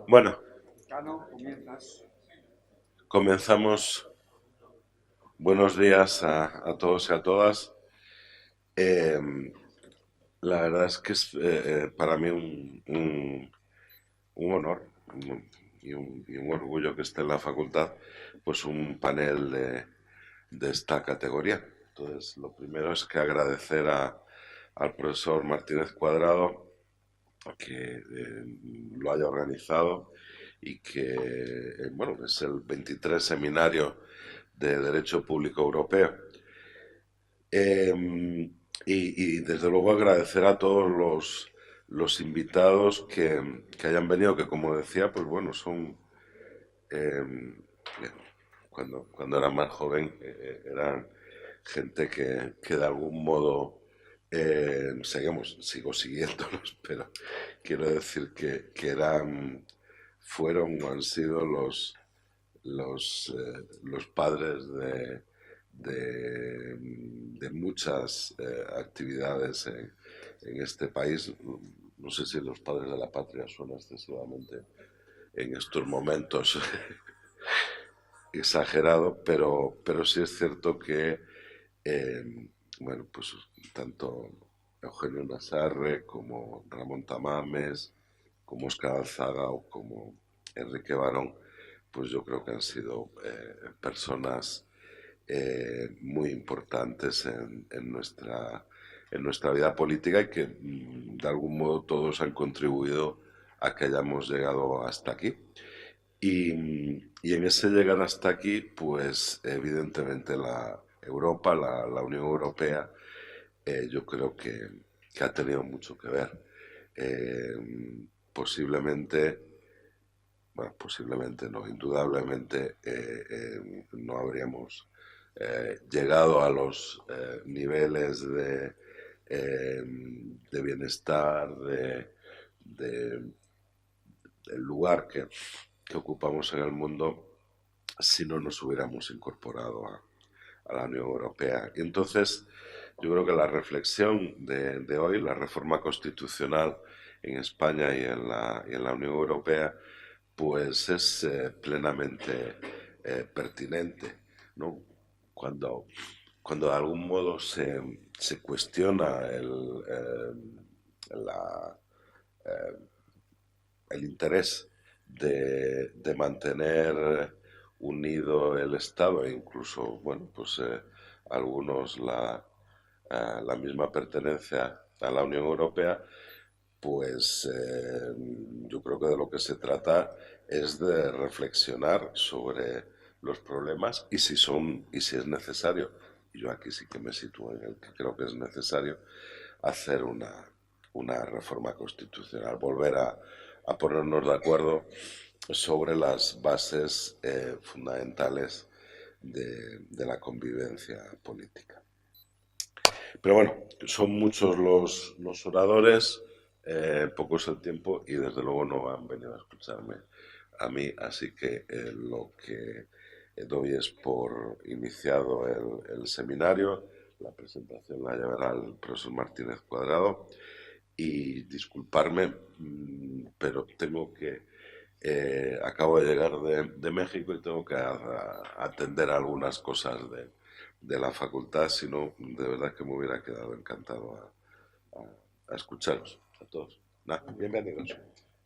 Bueno, Cano, comienzas. comenzamos. Buenos días a todos y a todas. Eh, la verdad es que es para mí un honor y un orgullo que esté en la facultad, pues un panel de esta categoría. Entonces, lo primero es que agradecer al profesor Martínez Cuadrado que lo haya organizado y que, bueno, es el 23 seminario de Derecho Público Europeo. Y desde luego agradecer a todos los invitados que hayan venido, que como decía, pues bueno, son, eh, cuando era más joven, eran gente que de algún modo sigo siguiéndolos, pero quiero decir que fueron o han sido los padres de muchas actividades en este país. No sé si los padres de la patria suena excesivamente en estos momentos exagerado, pero sí es cierto que, bueno, pues tanto Eugenio Nazarre como Ramón Tamames, como Óscar Alzaga o como Enrique Barón, pues yo creo que han sido personas muy importantes en nuestra vida política y que de algún modo todos han contribuido a que hayamos llegado hasta aquí. Y en ese llegar hasta aquí, pues evidentemente la Europa, la Unión Europea, yo creo que ha tenido mucho que ver. Posiblemente, bueno, posiblemente no, indudablemente no habríamos llegado a los niveles de bienestar, de- del lugar que ocupamos en el mundo si no nos hubiéramos incorporado a la Unión Europea. Y entonces yo creo que la reflexión de hoy, la reforma constitucional en España y en la Unión Europea, pues es plenamente pertinente, ¿no? Cuando, cuando de algún modo se cuestiona la, eh, el interés de mantener unido el Estado e incluso, bueno, pues algunos la misma pertenencia a la Unión Europea, pues yo creo que de lo que se trata es de reflexionar sobre los problemas y si es necesario, y yo aquí sí que me sitúo en el que creo que es necesario, hacer una reforma constitucional, volver a ponernos de acuerdo sobre las bases fundamentales de la convivencia política. Pero bueno, son muchos los oradores, poco es el tiempo y desde luego no han venido a escucharme a mí, así que lo que doy es por iniciado el seminario. La presentación la llevará el profesor Martínez Cuadrado y disculparme, pero tengo que acabo de llegar de México y tengo que atender algunas cosas de la facultad, si no, de verdad que me hubiera quedado encantado a escucharos a todos. Nada, bienvenidos.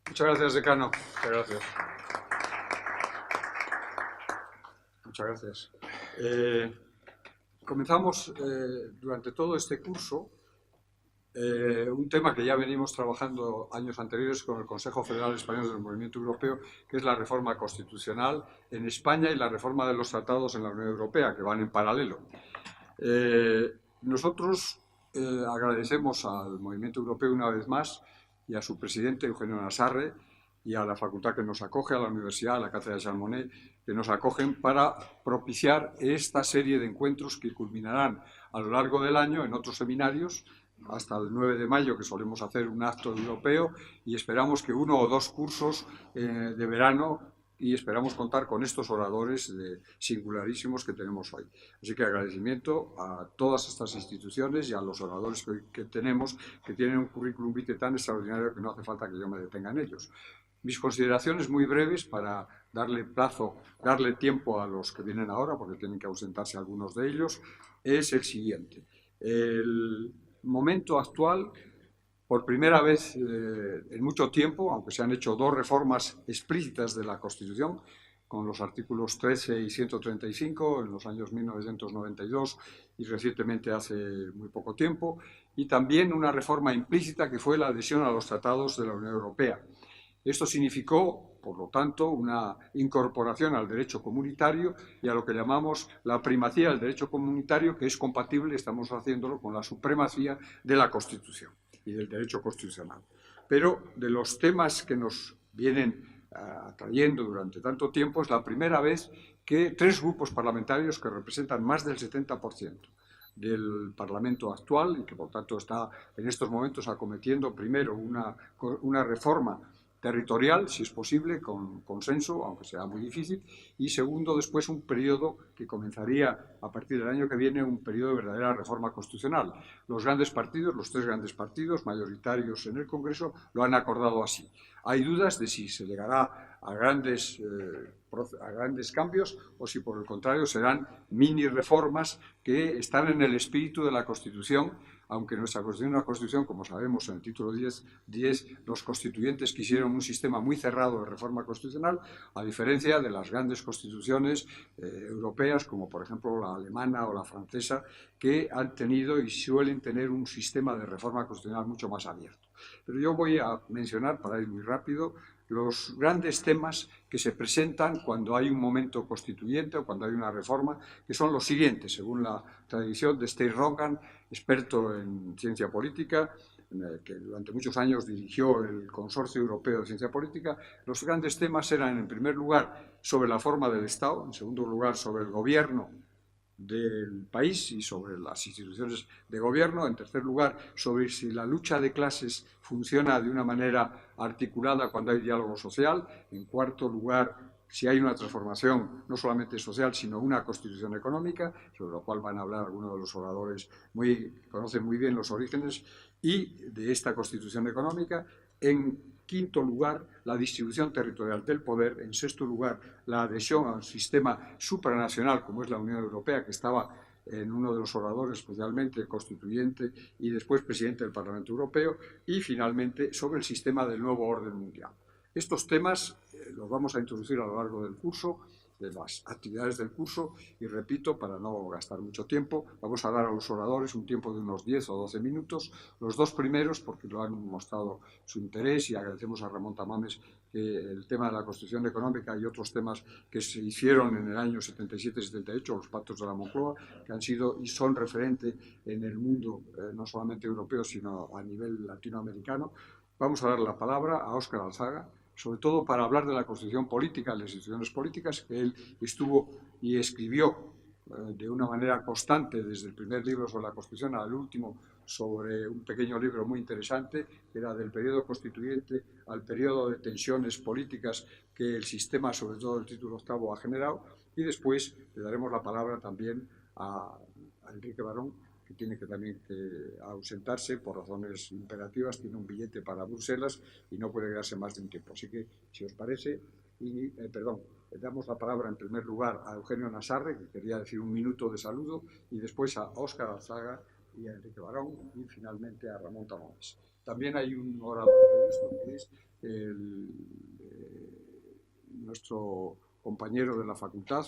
Muchas gracias, decano. Muchas gracias. Muchas gracias. Comenzamos durante todo este curso un tema que ya venimos trabajando años anteriores con el Consejo Federal Español del Movimiento Europeo, que es la reforma constitucional en España y la reforma de los tratados en la Unión Europea, que van en paralelo. Nosotros agradecemos al Movimiento Europeo una vez más y a su presidente Eugenio Nazarre y a la facultad que nos acoge, a la universidad, a la Cátedra de Jean Monnet, que nos acogen para propiciar esta serie de encuentros que culminarán a lo largo del año en otros seminarios, hasta el 9 de mayo, que solemos hacer un acto europeo, y esperamos que uno o dos cursos de verano, y esperamos contar con estos oradores singularísimos que tenemos hoy. Así que agradecimiento a todas estas instituciones y a los oradores que tenemos, que tienen un currículum vitae tan extraordinario que no hace falta que yo me detenga en ellos. Mis consideraciones muy breves para darle tiempo a los que vienen ahora, porque tienen que ausentarse algunos de ellos, es el siguiente. El momento actual, por primera vez en mucho tiempo, aunque se han hecho dos reformas explícitas de la Constitución, con los artículos 13 y 135 en los años 1992 y recientemente hace muy poco tiempo, y también una reforma implícita que fue la adhesión a los tratados de la Unión Europea. Esto significó, por lo tanto, una incorporación al derecho comunitario y a lo que llamamos la primacía del derecho comunitario, que es compatible, estamos haciéndolo, con la supremacía de la Constitución y del derecho constitucional. Pero de los temas que nos vienen atrayendo durante tanto tiempo, es la primera vez que tres grupos parlamentarios que representan más del 70% del Parlamento actual y que por tanto está en estos momentos acometiendo primero una reforma territorial, si es posible, con consenso, aunque sea muy difícil, y segundo, después un periodo que comenzaría a partir del año que viene, un periodo de verdadera reforma constitucional. Los grandes partidos, los tres grandes partidos mayoritarios en el Congreso, lo han acordado así. Hay dudas de si se llegará a grandes cambios o si por el contrario serán mini reformas que están en el espíritu de la Constitución, aunque nuestra Constitución es una Constitución, como sabemos en el título 10, los constituyentes quisieron un sistema muy cerrado de reforma constitucional, a diferencia de las grandes constituciones europeas, como por ejemplo la alemana o la francesa, que han tenido y suelen tener un sistema de reforma constitucional mucho más abierto. Pero yo voy a mencionar, para ir muy rápido, los grandes temas que se presentan cuando hay un momento constituyente o cuando hay una reforma, que son los siguientes, según la tradición de Stein Rogan, experto en ciencia política, que durante muchos años dirigió el Consorcio Europeo de Ciencia Política. Los grandes temas eran, en primer lugar, sobre la forma del Estado, en segundo lugar, sobre el gobierno del país y sobre las instituciones de gobierno, en tercer lugar, sobre si la lucha de clases funciona de una manera articulada cuando hay diálogo social, en cuarto lugar, si hay una transformación no solamente social, sino una constitución económica, sobre lo cual van a hablar algunos de los oradores conocen muy bien los orígenes y de esta constitución económica. En quinto lugar, la distribución territorial del poder. En sexto lugar, la adhesión a un sistema supranacional como es la Unión Europea, que estaba en uno de los oradores especialmente constituyente y después presidente del Parlamento Europeo. Y finalmente, sobre el sistema del nuevo orden mundial. Estos temas los vamos a introducir a lo largo del curso, de las actividades del curso, y repito, para no gastar mucho tiempo, vamos a dar a los oradores un tiempo de unos 10 o 12 minutos, los dos primeros porque lo han mostrado su interés, y agradecemos a Ramón Tamames que el tema de la Constitución Económica y otros temas que se hicieron en el año 77-78, los pactos de la Moncloa, que han sido y son referente en el mundo, no solamente europeo, sino a nivel latinoamericano. Vamos a dar la palabra a Óscar Alzaga, sobre todo para hablar de la Constitución política, de las instituciones políticas, que él estuvo y escribió de una manera constante desde el primer libro sobre la Constitución al último sobre un pequeño libro muy interesante, que era del periodo constituyente al periodo de tensiones políticas que el sistema, sobre todo el título octavo, ha generado. Y después le daremos la palabra también a Enrique Barón, que tiene que también ausentarse por razones imperativas, tiene un billete para Bruselas y no puede quedarse más de un tiempo. Así que, si os parece, le damos la palabra en primer lugar a Eugenio Nasarre, que quería decir un minuto de saludo, y después a Óscar Alzaga y a Enrique Barón, y finalmente a Ramón Tamames. También hay un orador previsto, que es nuestro compañero de la facultad,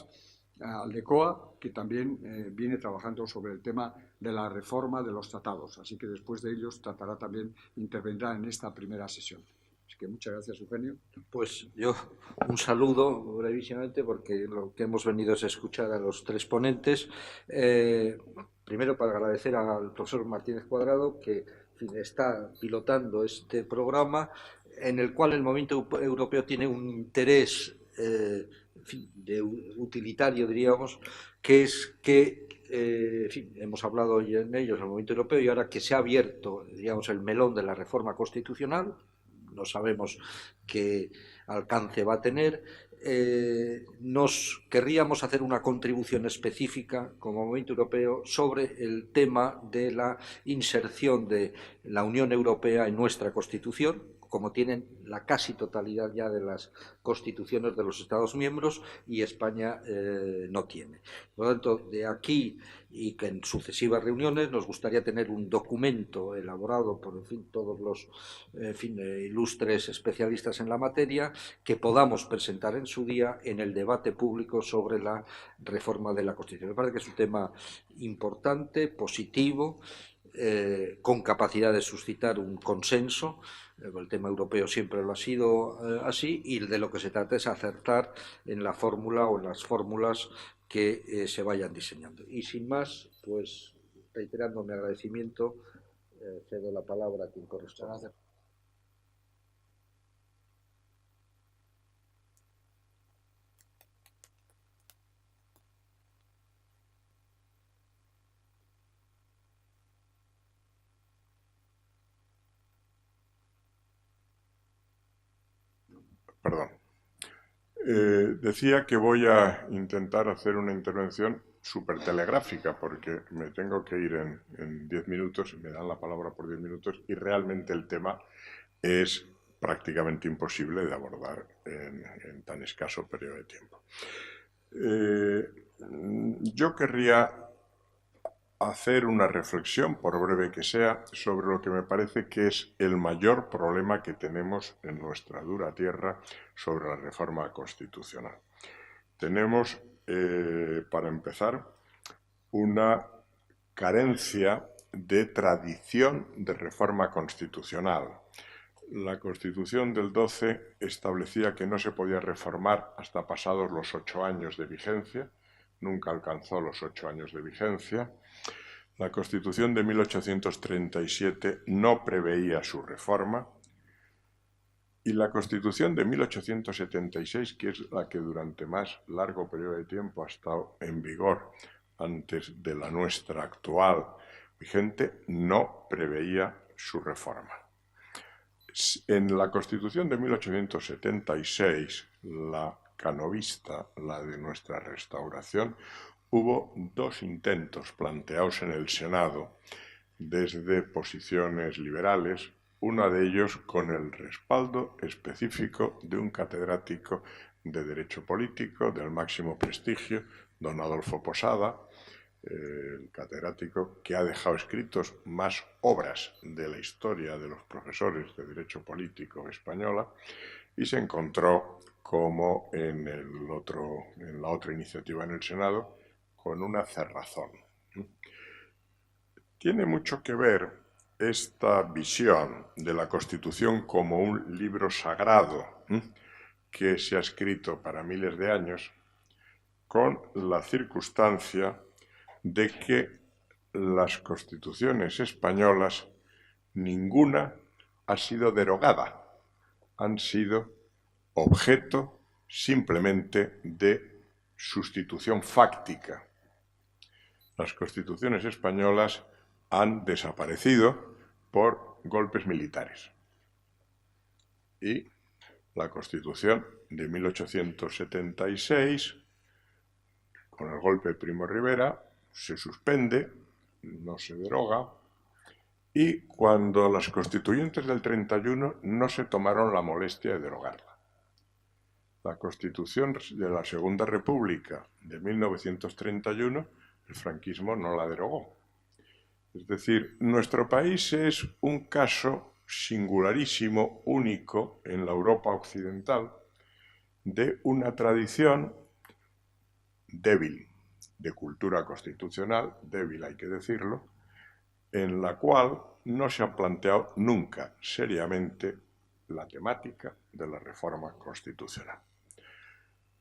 Aldecoa, que también viene trabajando sobre el tema de la reforma de los tratados. Así que después de ellos intervendrá en esta primera sesión. Así que muchas gracias, Eugenio. Pues yo un saludo brevísimamente, porque lo que hemos venido es escuchar a los tres ponentes. Primero, para agradecer al profesor Martínez Cuadrado, que está pilotando este programa, en el cual el movimiento europeo tiene un interés utilitario, diríamos, que es que hemos hablado en ellos, el movimiento europeo, y ahora que se ha abierto, digamos, el melón de la reforma constitucional, no sabemos qué alcance va a tener, nos querríamos hacer una contribución específica como movimiento europeo sobre el tema de la inserción de la Unión Europea en nuestra Constitución, como tienen la casi totalidad ya de las constituciones de los Estados miembros y España no tiene. Por lo tanto, de aquí y que en sucesivas reuniones nos gustaría tener un documento elaborado por todos los ilustres especialistas en la materia que podamos presentar en su día en el debate público sobre la reforma de la Constitución. Me parece que es un tema importante, positivo, con capacidad de suscitar un consenso. El tema europeo siempre lo ha sido así, y de lo que se trata es acertar en la fórmula o en las fórmulas que se vayan diseñando. Y sin más, pues reiterando mi agradecimiento, cedo la palabra a quien corresponda. Perdón. Decía que voy a intentar hacer una intervención súper telegráfica porque me tengo que ir en 10 minutos, me dan la palabra por 10 minutos y realmente el tema es prácticamente imposible de abordar en tan escaso periodo de tiempo. Yo querría hacer una reflexión, por breve que sea, sobre lo que me parece que es el mayor problema que tenemos en nuestra dura tierra sobre la reforma constitucional. Tenemos, para empezar, una carencia de tradición de reforma constitucional. La Constitución del 12 establecía que no se podía reformar hasta pasados los 8 años de vigencia, nunca alcanzó los 8 años de vigencia. La Constitución de 1837 no preveía su reforma y la Constitución de 1876, que es la que durante más largo periodo de tiempo ha estado en vigor antes de la nuestra actual vigente, no preveía su reforma. En la Constitución de 1876, la canovista, la de nuestra restauración, hubo 2 intentos planteados en el Senado desde posiciones liberales, uno de ellos con el respaldo específico de un catedrático de Derecho Político del máximo prestigio, don Adolfo Posada, el catedrático que ha dejado escritos más obras de la historia de los profesores de Derecho Político española, y se encontró, como en la otra iniciativa en el Senado, con una cerrazón. Tiene mucho que ver esta visión de la Constitución como un libro sagrado que se ha escrito para miles de años, con la circunstancia de que las constituciones españolas, ninguna ha sido derogada, han sido objeto simplemente de sustitución fáctica. Las constituciones españolas han desaparecido por golpes militares. Y la Constitución de 1876, con el golpe de Primo de Rivera, se suspende, no se deroga, y cuando las constituyentes del 31 no se tomaron la molestia de derogarla. La Constitución de la Segunda República de 1931, el franquismo no la derogó. Es decir, nuestro país es un caso singularísimo, único en la Europa occidental, de una tradición débil de cultura constitucional, débil hay que decirlo, en la cual no se ha planteado nunca seriamente la temática de la reforma constitucional.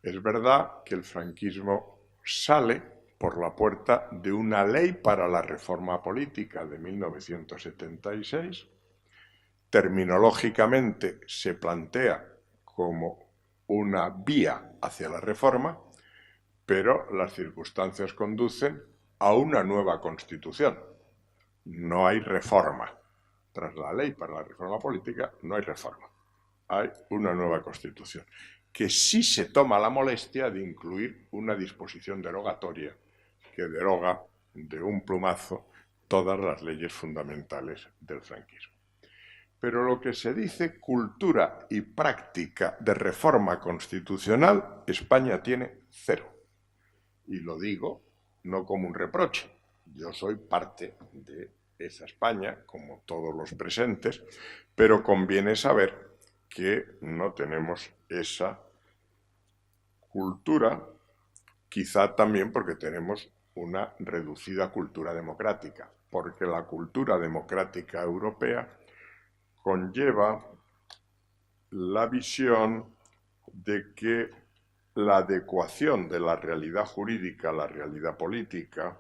Es verdad que el franquismo sale por la puerta de una ley para la reforma política de 1976, terminológicamente se plantea como una vía hacia la reforma, pero las circunstancias conducen a una nueva Constitución. No hay reforma. Tras la ley para la reforma política no hay reforma. Hay una nueva Constitución, que sí se toma la molestia de incluir una disposición derogatoria que deroga de un plumazo todas las leyes fundamentales del franquismo. pero lo que se dice cultura y práctica de reforma constitucional, España tiene cero. Y lo digo no como un reproche. Yo soy parte de esa España, como todos los presentes, pero conviene saber que no tenemos esa cultura, quizá también porque tenemos una reducida cultura democrática, porque la cultura democrática europea conlleva la visión de que la adecuación de la realidad jurídica a la realidad política,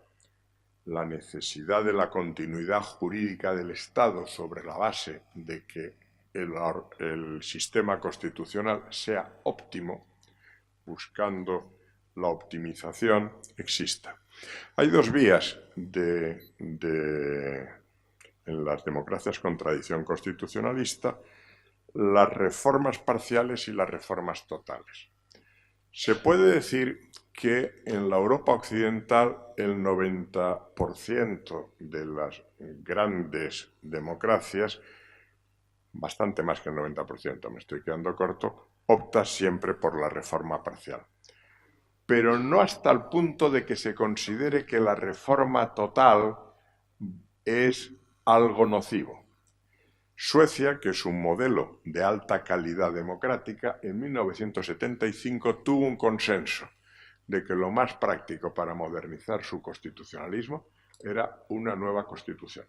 la necesidad de la continuidad jurídica del Estado sobre la base de que el sistema constitucional sea óptimo, buscando la optimización, exista. Hay dos vías en las democracias con tradición constitucionalista: las reformas parciales y las reformas totales. Se puede decir que en la Europa occidental el 90% de las grandes democracias, bastante más que el 90%, me estoy quedando corto, opta siempre por la reforma parcial. Pero no hasta el punto de que se considere que la reforma total es algo nocivo. Suecia, que es un modelo de alta calidad democrática, en 1975 tuvo un consenso de que lo más práctico para modernizar su constitucionalismo era una nueva constitución.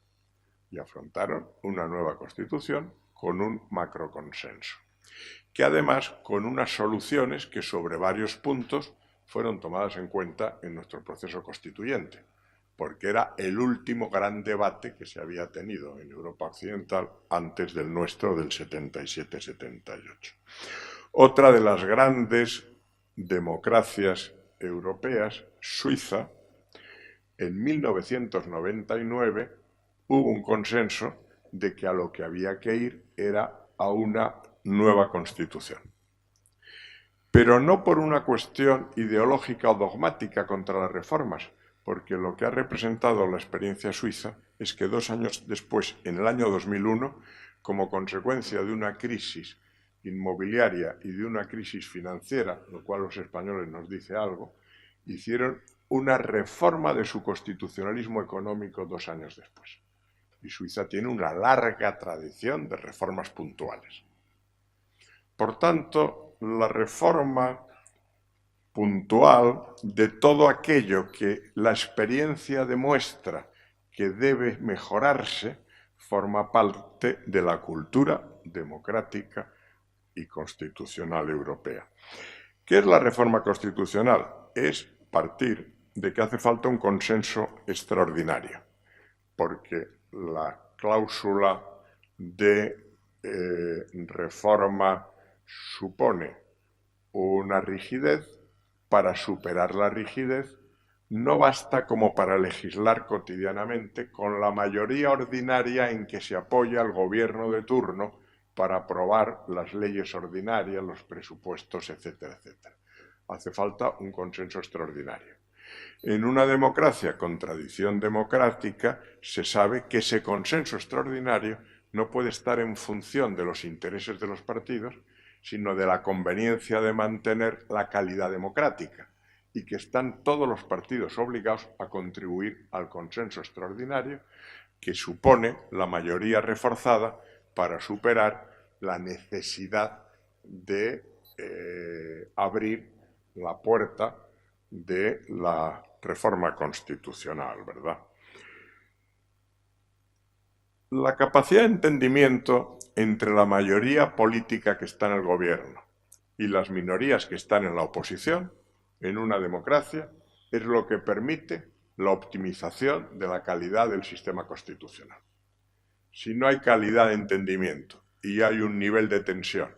Y afrontaron una nueva constitución con un macroconsenso, que además con unas soluciones que sobre varios puntos fueron tomadas en cuenta en nuestro proceso constituyente, porque era el último gran debate que se había tenido en Europa occidental antes del nuestro del 77-78. Otra de las grandes democracias europeas, Suiza, en 1999 hubo un consenso de que a lo que había que ir era a una nueva constitución. Pero no por una cuestión ideológica o dogmática contra las reformas, porque lo que ha representado la experiencia suiza es que 2 años después, en el año 2001, como consecuencia de una crisis inmobiliaria y de una crisis financiera, lo cual los españoles nos dice algo, hicieron una reforma de su constitucionalismo económico 2 años después. Y Suiza tiene una larga tradición de reformas puntuales. Por tanto, la reforma puntual de todo aquello que la experiencia demuestra que debe mejorarse forma parte de la cultura democrática y constitucional europea. ¿Qué es la reforma constitucional? Es partir de que hace falta un consenso extraordinario, porque la cláusula de reforma supone una rigidez. Para superar la rigidez no basta como para legislar cotidianamente con la mayoría ordinaria en que se apoya el gobierno de turno para aprobar las leyes ordinarias, los presupuestos, etcétera, etcétera. Hace falta un consenso extraordinario. En una democracia con tradición democrática se sabe que ese consenso extraordinario no puede estar en función de los intereses de los partidos, sino de la conveniencia de mantener la calidad democrática, y que están todos los partidos obligados a contribuir al consenso extraordinario que supone la mayoría reforzada para superar la necesidad de abrir la puerta de la reforma constitucional, ¿verdad? La capacidad de entendimiento entre la mayoría política que está en el gobierno y las minorías que están en la oposición, en una democracia, es lo que permite la optimización de la calidad del sistema constitucional. Si no hay calidad de entendimiento y hay un nivel de tensión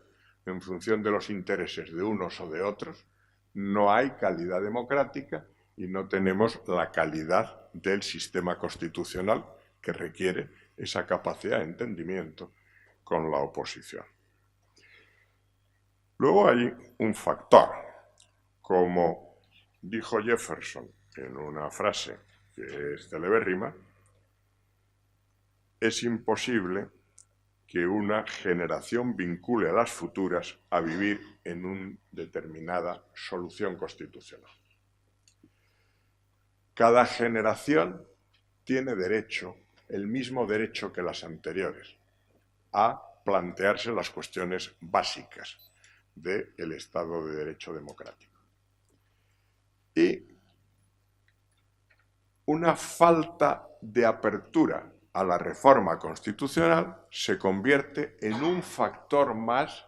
en función de los intereses de unos o de otros, no hay calidad democrática y no tenemos la calidad del sistema constitucional que requiere esa capacidad de entendimiento con la oposición. Luego hay un factor, como dijo Jefferson en una frase que es celebérrima: es imposible que una generación vincule a las futuras a vivir en una determinada solución constitucional. Cada generación tiene derecho, el mismo derecho que las anteriores, a plantearse las cuestiones básicas del Estado de Derecho democrático. Y una falta de apertura a la reforma constitucional se convierte en un factor más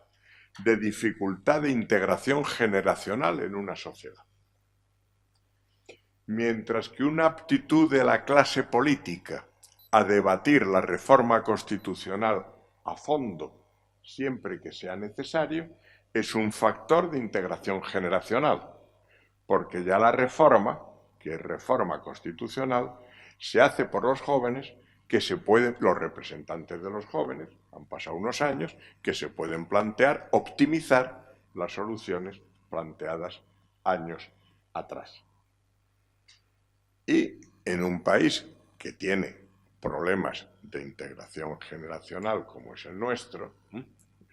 de dificultad de integración generacional en una sociedad. Mientras que una aptitud de la clase política a debatir la reforma constitucional a fondo, siempre que sea necesario, es un factor de integración generacional, porque ya la reforma, que es reforma constitucional, se hace por los jóvenes, que se pueden, los representantes de los jóvenes, han pasado unos años, que se pueden plantear, optimizar las soluciones planteadas años atrás. Y en un país que tiene problemas de integración generacional como es el nuestro,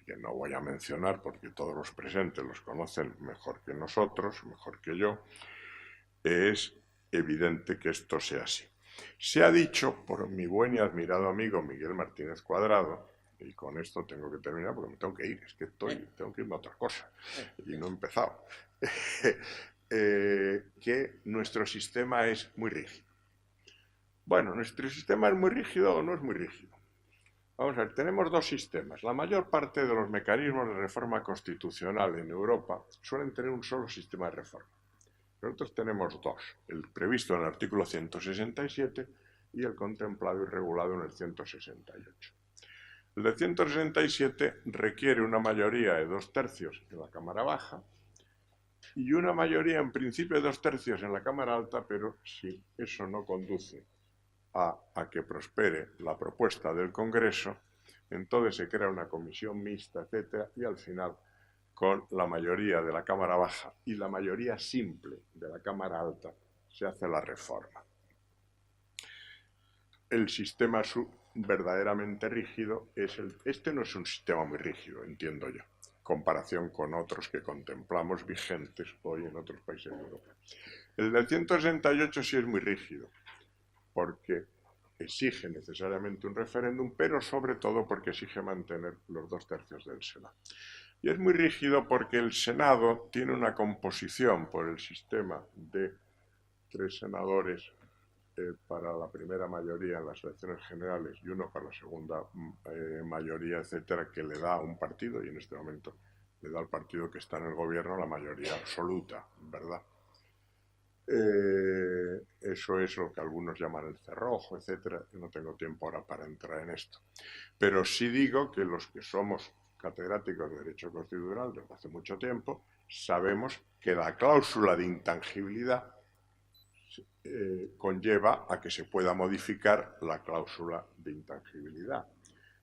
que no voy a mencionar porque todos los presentes los conocen mejor que nosotros, mejor que yo, es evidente que esto sea así. Se ha dicho por mi buen y admirado amigo Miguel Martínez Cuadrado, y con esto tengo que terminar porque me tengo que ir, es que tengo que irme a otra cosa y no he empezado, que nuestro sistema es muy rígido. Bueno, ¿nuestro sistema es muy rígido o no es muy rígido? Vamos a ver, tenemos dos sistemas. La mayor parte de los mecanismos de reforma constitucional en Europa suelen tener un solo sistema de reforma. Nosotros tenemos dos, el previsto en el artículo 167 y el contemplado y regulado en el 168. El de 167 requiere una mayoría de 2/3 en la Cámara Baja y una mayoría en principio de 2/3 en la Cámara Alta, pero si eso no conduce a que prospere la propuesta del Congreso, entonces se crea una comisión mixta, etcétera, y al final, con la mayoría de la Cámara Baja y la mayoría simple de la Cámara Alta, se hace la reforma. El sistema verdaderamente rígido es este no es un sistema muy rígido, entiendo yo, en comparación con otros que contemplamos vigentes hoy en otros países de Europa. El del 168 sí es muy rígido, porque exige necesariamente un referéndum, pero sobre todo porque exige mantener los 2/3 del Senado. Y es muy rígido porque el Senado tiene una composición por el sistema de 3 senadores para la primera mayoría en las elecciones generales y 1 para la segunda mayoría, etcétera, que le da a un partido, y en este momento le da al partido que está en el gobierno la mayoría absoluta, ¿verdad? Eso es lo que algunos llaman el cerrojo, etcétera. No tengo tiempo ahora para entrar en esto. Pero sí digo que los que somos catedráticos de Derecho Constitucional desde hace mucho tiempo sabemos que la cláusula de intangibilidad conlleva a que se pueda modificar la cláusula de intangibilidad.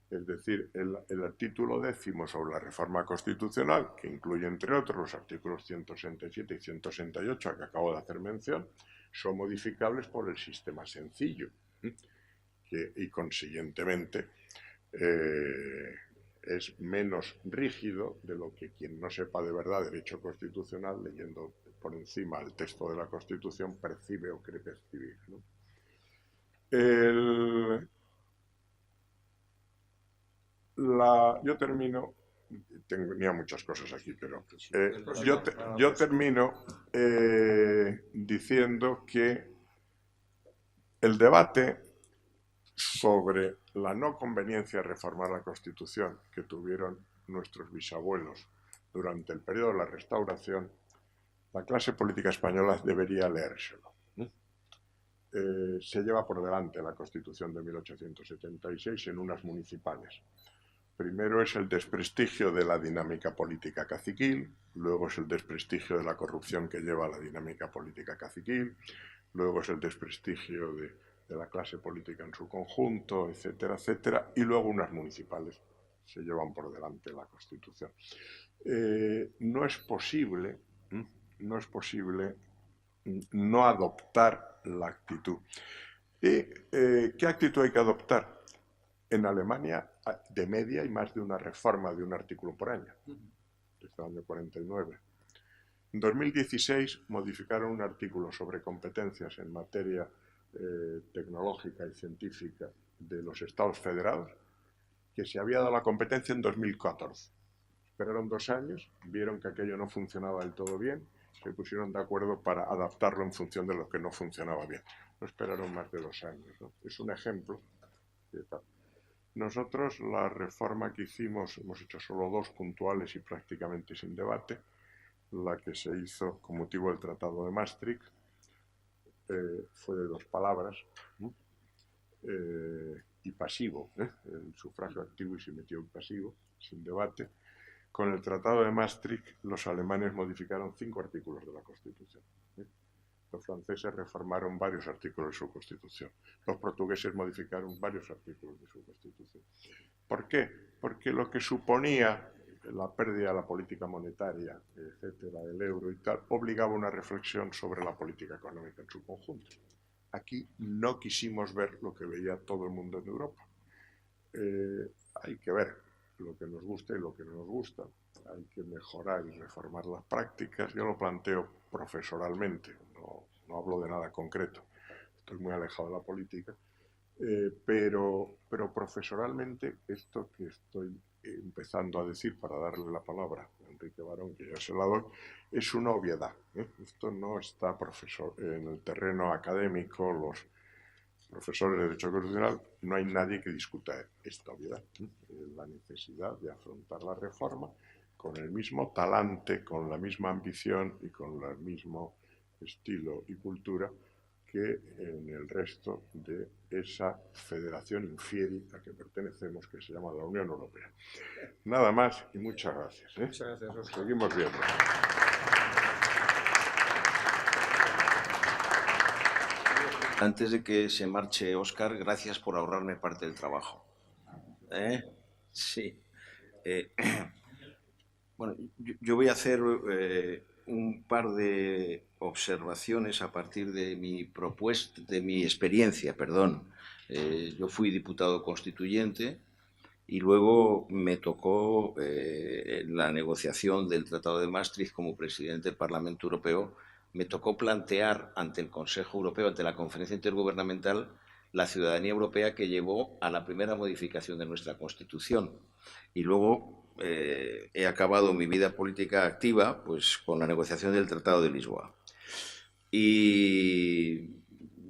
Es decir, el artículo 10 sobre la reforma constitucional, que incluye entre otros los artículos 167 y 168 a que acabo de hacer mención, son modificables por el sistema sencillo y consiguientemente es menos rígido de lo que quien no sepa de verdad derecho constitucional, leyendo por encima el texto de la Constitución, percibe o cree percibir, ¿no? Yo termino, tenía muchas cosas aquí, pero yo termino diciendo que el debate sobre la no conveniencia de reformar la Constitución que tuvieron nuestros bisabuelos durante el periodo de la Restauración, la clase política española debería leérselo. Se lleva por delante la Constitución de 1876 en unas municipales. Primero es el desprestigio de la dinámica política caciquil, luego es el desprestigio de la corrupción que lleva a la dinámica política caciquil, luego es el desprestigio de la clase política en su conjunto, etcétera, etcétera, y luego unas municipales se llevan por delante la Constitución. No es posible no adoptar la actitud. ¿Y qué actitud hay que adoptar? En Alemania, de media, hay más de una reforma de un artículo por año, desde el año 49. En 2016 modificaron un artículo sobre competencias en materia tecnológica y científica de los Estados federados, que se había dado la competencia en 2014. Esperaron 2 años, vieron que aquello no funcionaba del todo bien, se pusieron de acuerdo para adaptarlo en función de lo que no funcionaba bien. No esperaron más de 2 años, ¿no? Es un ejemplo de tal. Nosotros, la reforma que hicimos, hemos hecho solo 2 puntuales y prácticamente sin debate. La que se hizo con motivo del Tratado de Maastricht fue de 2 palabras, y pasivo, el sufragio activo y se metió en pasivo, sin debate. Con el Tratado de Maastricht los alemanes modificaron 5 artículos de la Constitución. Los franceses reformaron varios artículos de su Constitución. Los portugueses modificaron varios artículos de su Constitución. ¿Por qué? Porque lo que suponía la pérdida de la política monetaria, etcétera, del euro y tal, obligaba a una reflexión sobre la política económica en su conjunto. Aquí no quisimos ver lo que veía todo el mundo en Europa. Hay que ver lo que nos gusta y lo que no nos gusta. Hay que mejorar y reformar las prácticas. Yo lo planteo profesoralmente, no hablo de nada concreto. Estoy muy alejado de la política. Pero profesoralmente, esto que estoy empezando a decir para darle la palabra a Enrique Barón, que ya se la doy, es una obviedad. Esto no está en el terreno académico, los profesores de Derecho Constitucional, no hay nadie que discuta esta obviedad. La necesidad de afrontar la reforma con el mismo talante, con la misma ambición y con el mismo estilo y cultura que en el resto de esa federación infieri a que pertenecemos, que se llama la Unión Europea. Nada más y muchas gracias. Muchas gracias, Óscar. Seguimos viendo. Antes de que se marche Óscar, gracias por ahorrarme parte del trabajo. Sí. Bueno, yo voy a hacer un par de observaciones a partir de mi propuesta, de mi experiencia, perdón. Yo fui diputado constituyente y luego me tocó la negociación del Tratado de Maastricht como presidente del Parlamento Europeo. Me tocó plantear ante el Consejo Europeo, ante la Conferencia Intergubernamental, la ciudadanía europea que llevó a la primera modificación de nuestra Constitución. Y luego he acabado mi vida política activa pues, con la negociación del Tratado de Lisboa. Y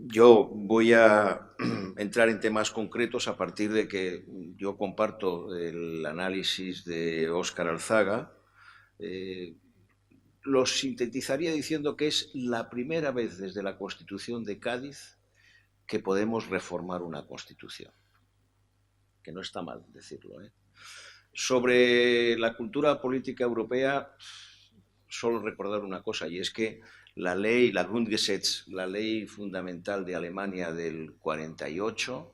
yo voy a entrar en temas concretos a partir de que yo comparto el análisis de Óscar Alzaga. Lo sintetizaría diciendo que es la primera vez desde la Constitución de Cádiz que podemos reformar una Constitución. Que no está mal decirlo, Sobre la cultura política europea, solo recordar una cosa, y es que la ley, la Grundgesetz, la ley fundamental de Alemania del 48,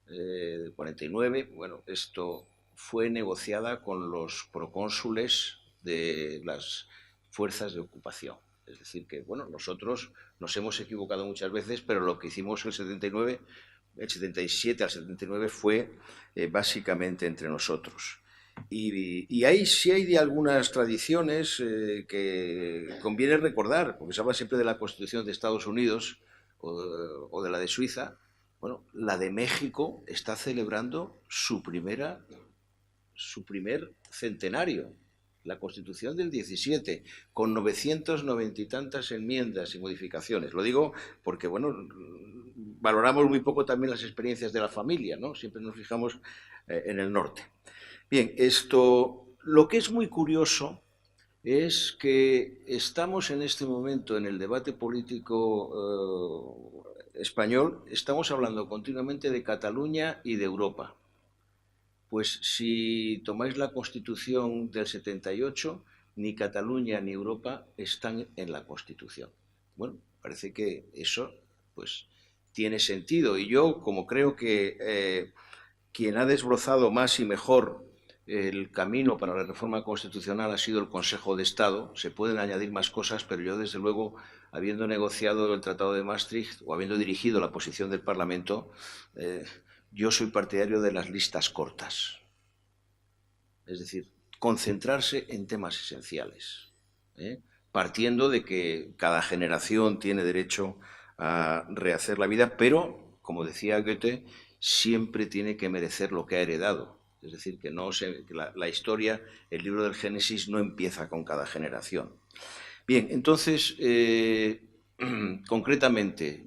del 49, bueno, esto fue negociada con los procónsules de las fuerzas de ocupación. Es decir, que bueno, nosotros nos hemos equivocado muchas veces, pero lo que hicimos el 79, el 77 al 79 fue básicamente entre nosotros. Y ahí sí hay de algunas tradiciones que conviene recordar, porque se habla siempre de la Constitución de Estados Unidos o de la de Suiza. Bueno, la de México está celebrando su primer centenario. La Constitución del 17, con 990 y tantas enmiendas y modificaciones. Lo digo porque, bueno, valoramos muy poco también las experiencias de la familia, ¿no? Siempre nos fijamos en el norte. Bien, lo que es muy curioso es que estamos en este momento en el debate político español, estamos hablando continuamente de Cataluña y de Europa. Pues si tomáis la Constitución del 78, ni Cataluña ni Europa están en la Constitución. Bueno, parece que eso pues tiene sentido. Y yo, como creo que quien ha desbrozado más y mejor el camino para la reforma constitucional ha sido el Consejo de Estado, se pueden añadir más cosas, pero yo desde luego, habiendo negociado el Tratado de Maastricht o habiendo dirigido la posición del Parlamento, yo soy partidario de las listas cortas. Es decir, concentrarse en temas esenciales, partiendo de que cada generación tiene derecho a rehacer la vida, pero, como decía Goethe, siempre tiene que merecer lo que ha heredado. Es decir, que la historia, el libro del Génesis no empieza con cada generación. Bien, entonces, concretamente,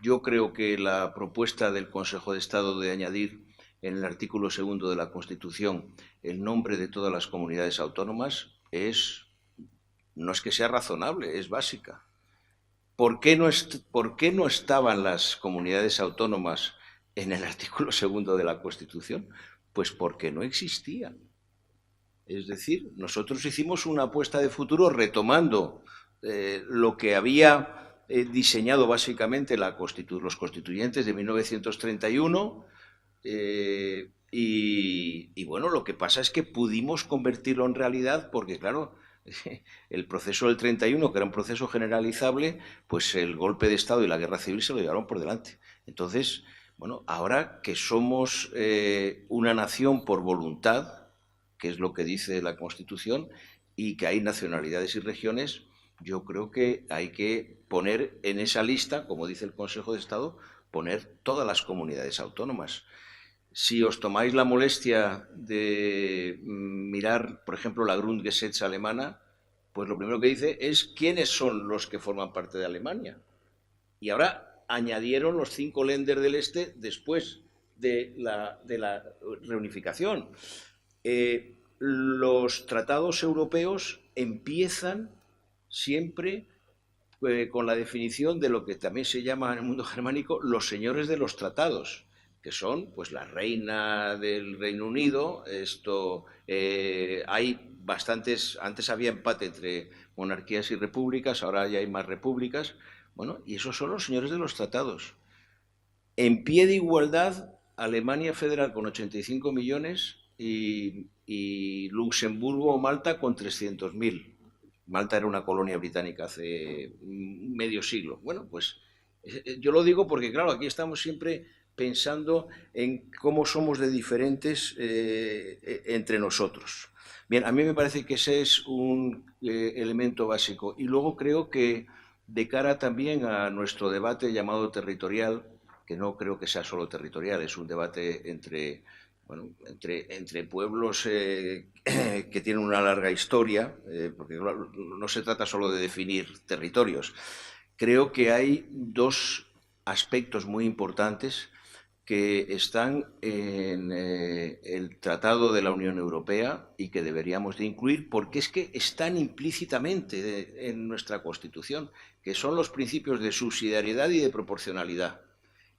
yo creo que la propuesta del Consejo de Estado de añadir en el artículo 2 de la Constitución el nombre de todas las comunidades autónomas no es que sea razonable, es básica. ¿Por qué no estaban las comunidades autónomas en el artículo 2 de la Constitución? Pues porque no existían. Es decir, nosotros hicimos una apuesta de futuro retomando lo que había diseñado básicamente los constituyentes de 1931 y bueno, lo que pasa es que pudimos convertirlo en realidad porque, claro, el proceso del 31, que era un proceso generalizable, pues el golpe de Estado y la guerra civil se lo llevaron por delante. Entonces, bueno, ahora que somos una nación por voluntad, que es lo que dice la Constitución, y que hay nacionalidades y regiones, yo creo que hay que poner en esa lista, como dice el Consejo de Estado, poner todas las comunidades autónomas. Si os tomáis la molestia de mirar, por ejemplo, la Grundgesetz alemana, pues lo primero que dice es quiénes son los que forman parte de Alemania. Y ahora añadieron los 5 Länder del Este después de la reunificación. Los tratados europeos empiezan siempre con la definición de lo que también se llama en el mundo germánico los señores de los tratados, que son pues la reina del Reino Unido. Hay bastantes, antes había empate entre monarquías y repúblicas, ahora ya hay más repúblicas, bueno, y esos son los señores de los tratados. En pie de igualdad, Alemania Federal con 85 millones y Luxemburgo o Malta con 300.000. Malta era una colonia británica hace medio siglo. Bueno, pues yo lo digo porque, claro, aquí estamos siempre pensando en cómo somos de diferentes entre nosotros. Bien, a mí me parece que ese es un elemento básico. Y luego creo que de cara también a nuestro debate llamado territorial, que no creo que sea solo territorial, es un debate entre pueblos que tienen una larga historia, porque no se trata solo de definir territorios. Creo que hay 2 aspectos muy importantes que están en el Tratado de la Unión Europea y que deberíamos de incluir porque es que están implícitamente en nuestra Constitución, que son los principios de subsidiariedad y de proporcionalidad,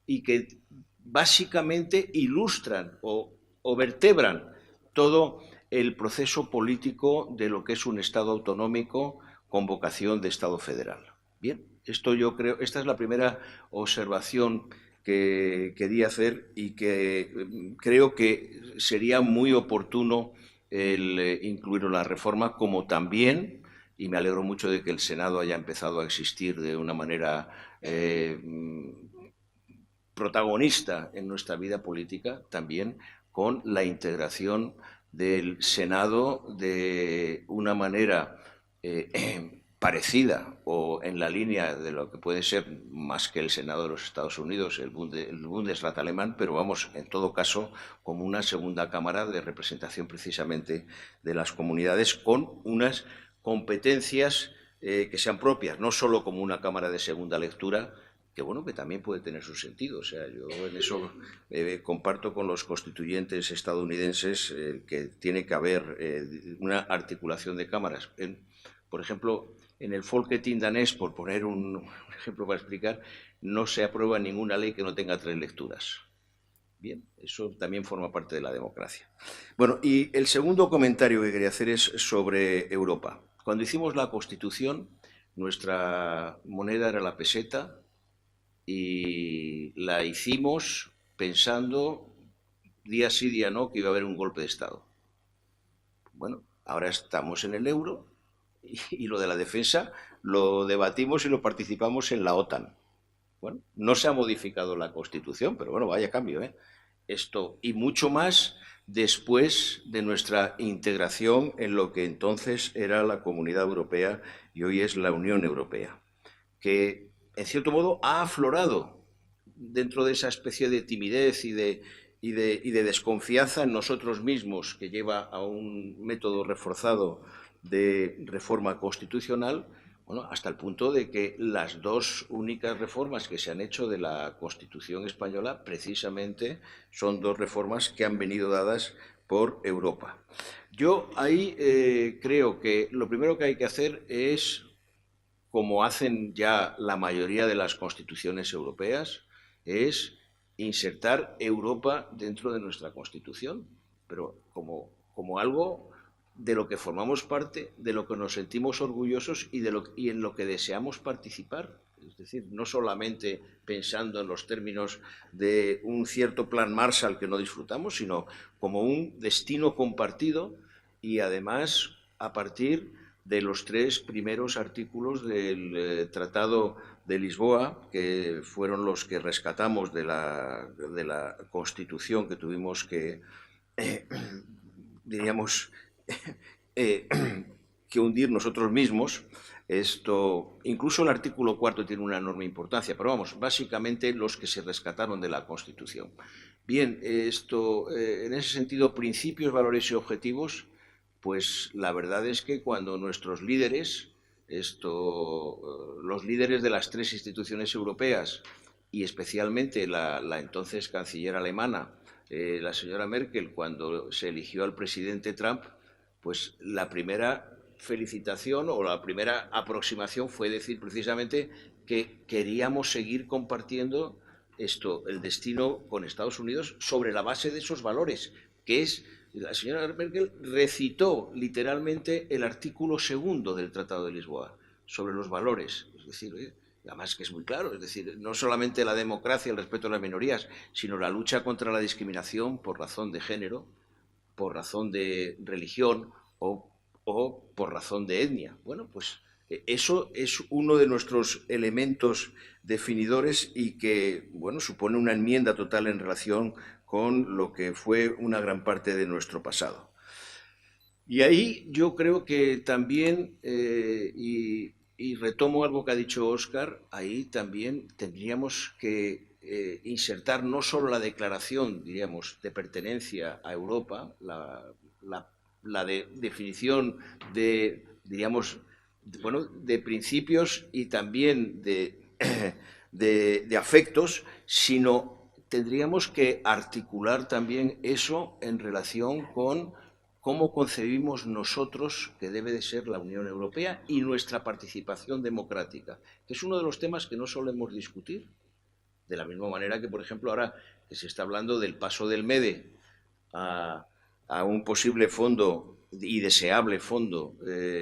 y que básicamente ilustran o vertebran todo el proceso político de lo que es un Estado autonómico con vocación de Estado federal. Bien, esta es la primera observación que quería hacer y que creo que sería muy oportuno el incluirlo en la reforma, como también, y me alegro mucho de que el Senado haya empezado a existir de una manera protagonista en nuestra vida política, también con la integración del Senado de una manera parecida o en la línea de lo que puede ser más que el Senado de los Estados Unidos, el Bundesrat alemán, pero vamos, en todo caso, como una segunda cámara de representación precisamente de las comunidades con unas competencias que sean propias, no solo como una cámara de segunda lectura, que bueno, que también puede tener su sentido. O sea, yo en eso comparto con los constituyentes estadounidenses que tiene que haber una articulación de cámaras. Por ejemplo, en el Folketing danés, por poner un ejemplo para explicar, no se aprueba ninguna ley que no tenga 3 lecturas. Bien, eso también forma parte de la democracia. Bueno, y el segundo comentario que quería hacer es sobre Europa. Cuando hicimos la Constitución, nuestra moneda era la peseta, y la hicimos pensando día sí, día no, que iba a haber un golpe de Estado. Bueno, ahora estamos en el euro y lo de la defensa lo debatimos y lo participamos en la OTAN. Bueno, no se ha modificado la Constitución, pero bueno, vaya cambio, ¿eh? Esto y mucho más después de nuestra integración en lo que entonces era la Comunidad Europea y hoy es la Unión Europea, que en cierto modo ha aflorado dentro de esa especie de timidez y de desconfianza en nosotros mismos que lleva a un método reforzado de reforma constitucional, bueno, hasta el punto de que las dos únicas reformas que se han hecho de la Constitución española precisamente son dos reformas que han venido dadas por Europa. Yo ahí creo que lo primero que hay que hacer es, como hacen ya la mayoría de las constituciones europeas, es insertar Europa dentro de nuestra Constitución, pero como algo de lo que formamos parte, de lo que nos sentimos orgullosos y en lo que deseamos participar. Es decir, no solamente pensando en los términos de un cierto plan Marshall que no disfrutamos, sino como un destino compartido y además a partir de los 3 primeros artículos del Tratado de Lisboa, que fueron los que rescatamos de la Constitución que tuvimos que, diríamos, que hundir nosotros mismos. Esto, incluso el artículo 4 tiene una enorme importancia, pero vamos, básicamente los que se rescataron de la Constitución. Bien, esto, en ese sentido, principios, valores y objetivos, pues la verdad es que cuando nuestros líderes, los líderes de las 3 instituciones europeas y especialmente la entonces canciller alemana, la señora Merkel, cuando se eligió al presidente Trump, pues la primera felicitación o la primera aproximación fue decir precisamente que queríamos seguir compartiendo el destino con Estados Unidos sobre la base de esos valores, que es, la señora Merkel recitó literalmente el artículo 2 del Tratado de Lisboa sobre los valores, es decir, además que es muy claro, es decir, no solamente la democracia, el respeto a las minorías, sino la lucha contra la discriminación por razón de género, por razón de religión o por razón de etnia. Bueno, pues eso es uno de nuestros elementos definidores y que, bueno, supone una enmienda total en relación con lo que fue una gran parte de nuestro pasado. Y ahí yo creo que también, y retomo algo que ha dicho Óscar, ahí también tendríamos que insertar no solo la declaración, diríamos, de pertenencia a Europa, la definición de, diríamos, bueno, de principios y también de afectos, sino tendríamos que articular también eso en relación con cómo concebimos nosotros que debe de ser la Unión Europea y nuestra participación democrática, que es uno de los temas que no solemos discutir, de la misma manera que, por ejemplo, ahora que se está hablando del paso del MEDE a un posible fondo y deseable fondo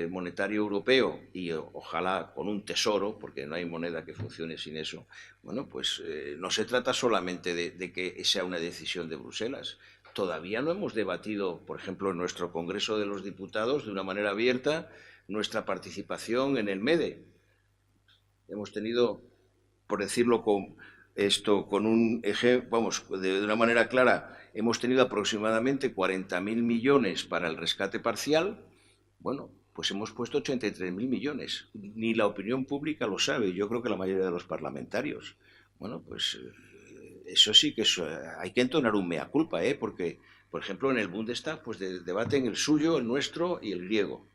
monetario europeo y ojalá con un tesoro, porque no hay moneda que funcione sin eso, bueno, pues no se trata solamente de que sea una decisión de Bruselas. Todavía no hemos debatido, por ejemplo, en nuestro Congreso de los Diputados, de una manera abierta, nuestra participación en el MEDE. Hemos tenido, por decirlo con un eje, vamos, de una manera clara, hemos tenido aproximadamente 40.000 millones para el rescate parcial. Bueno, pues hemos puesto 83.000 millones. Ni la opinión pública lo sabe, yo creo que la mayoría de los parlamentarios. Bueno, pues eso sí que hay que entonar un mea culpa, porque, por ejemplo, en el Bundestag pues debaten el suyo, el nuestro y el griego,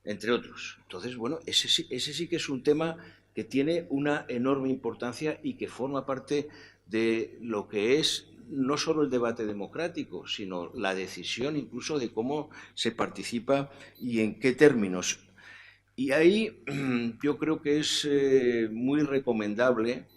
entre otros. Entonces, bueno, ese sí que es un tema que tiene una enorme importancia y que forma parte de lo que es no solo el debate democrático, sino la decisión incluso de cómo se participa y en qué términos. Y ahí yo creo que es muy recomendable,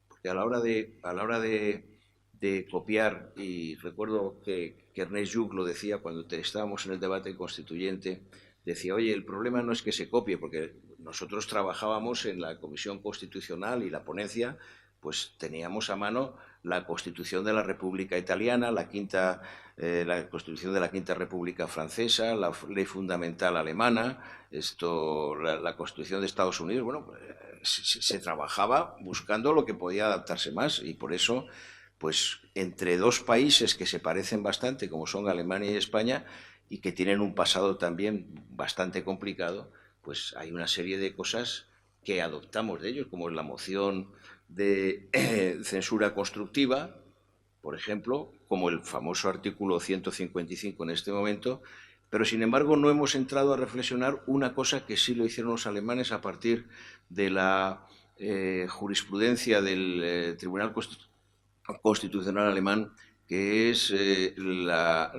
porque a la hora de copiar, y recuerdo que Ernest Lluch lo decía cuando estábamos en el debate constituyente, decía, oye, el problema no es que se copie, porque nosotros trabajábamos en la Comisión Constitucional y la ponencia, pues teníamos a mano la Constitución de la República Italiana, la Constitución de la Quinta República Francesa, la Ley Fundamental Alemana, la Constitución de Estados Unidos. Bueno, se trabajaba buscando lo que podía adaptarse más, y por eso, pues entre dos países que se parecen bastante, como son Alemania y España, y que tienen un pasado también bastante complicado, pues hay una serie de cosas que adoptamos de ellos, como es la moción de censura constructiva, por ejemplo, como el famoso artículo 155 en este momento, pero sin embargo no hemos entrado a reflexionar una cosa que sí lo hicieron los alemanes a partir de la jurisprudencia del Tribunal Constitucional alemán, que es la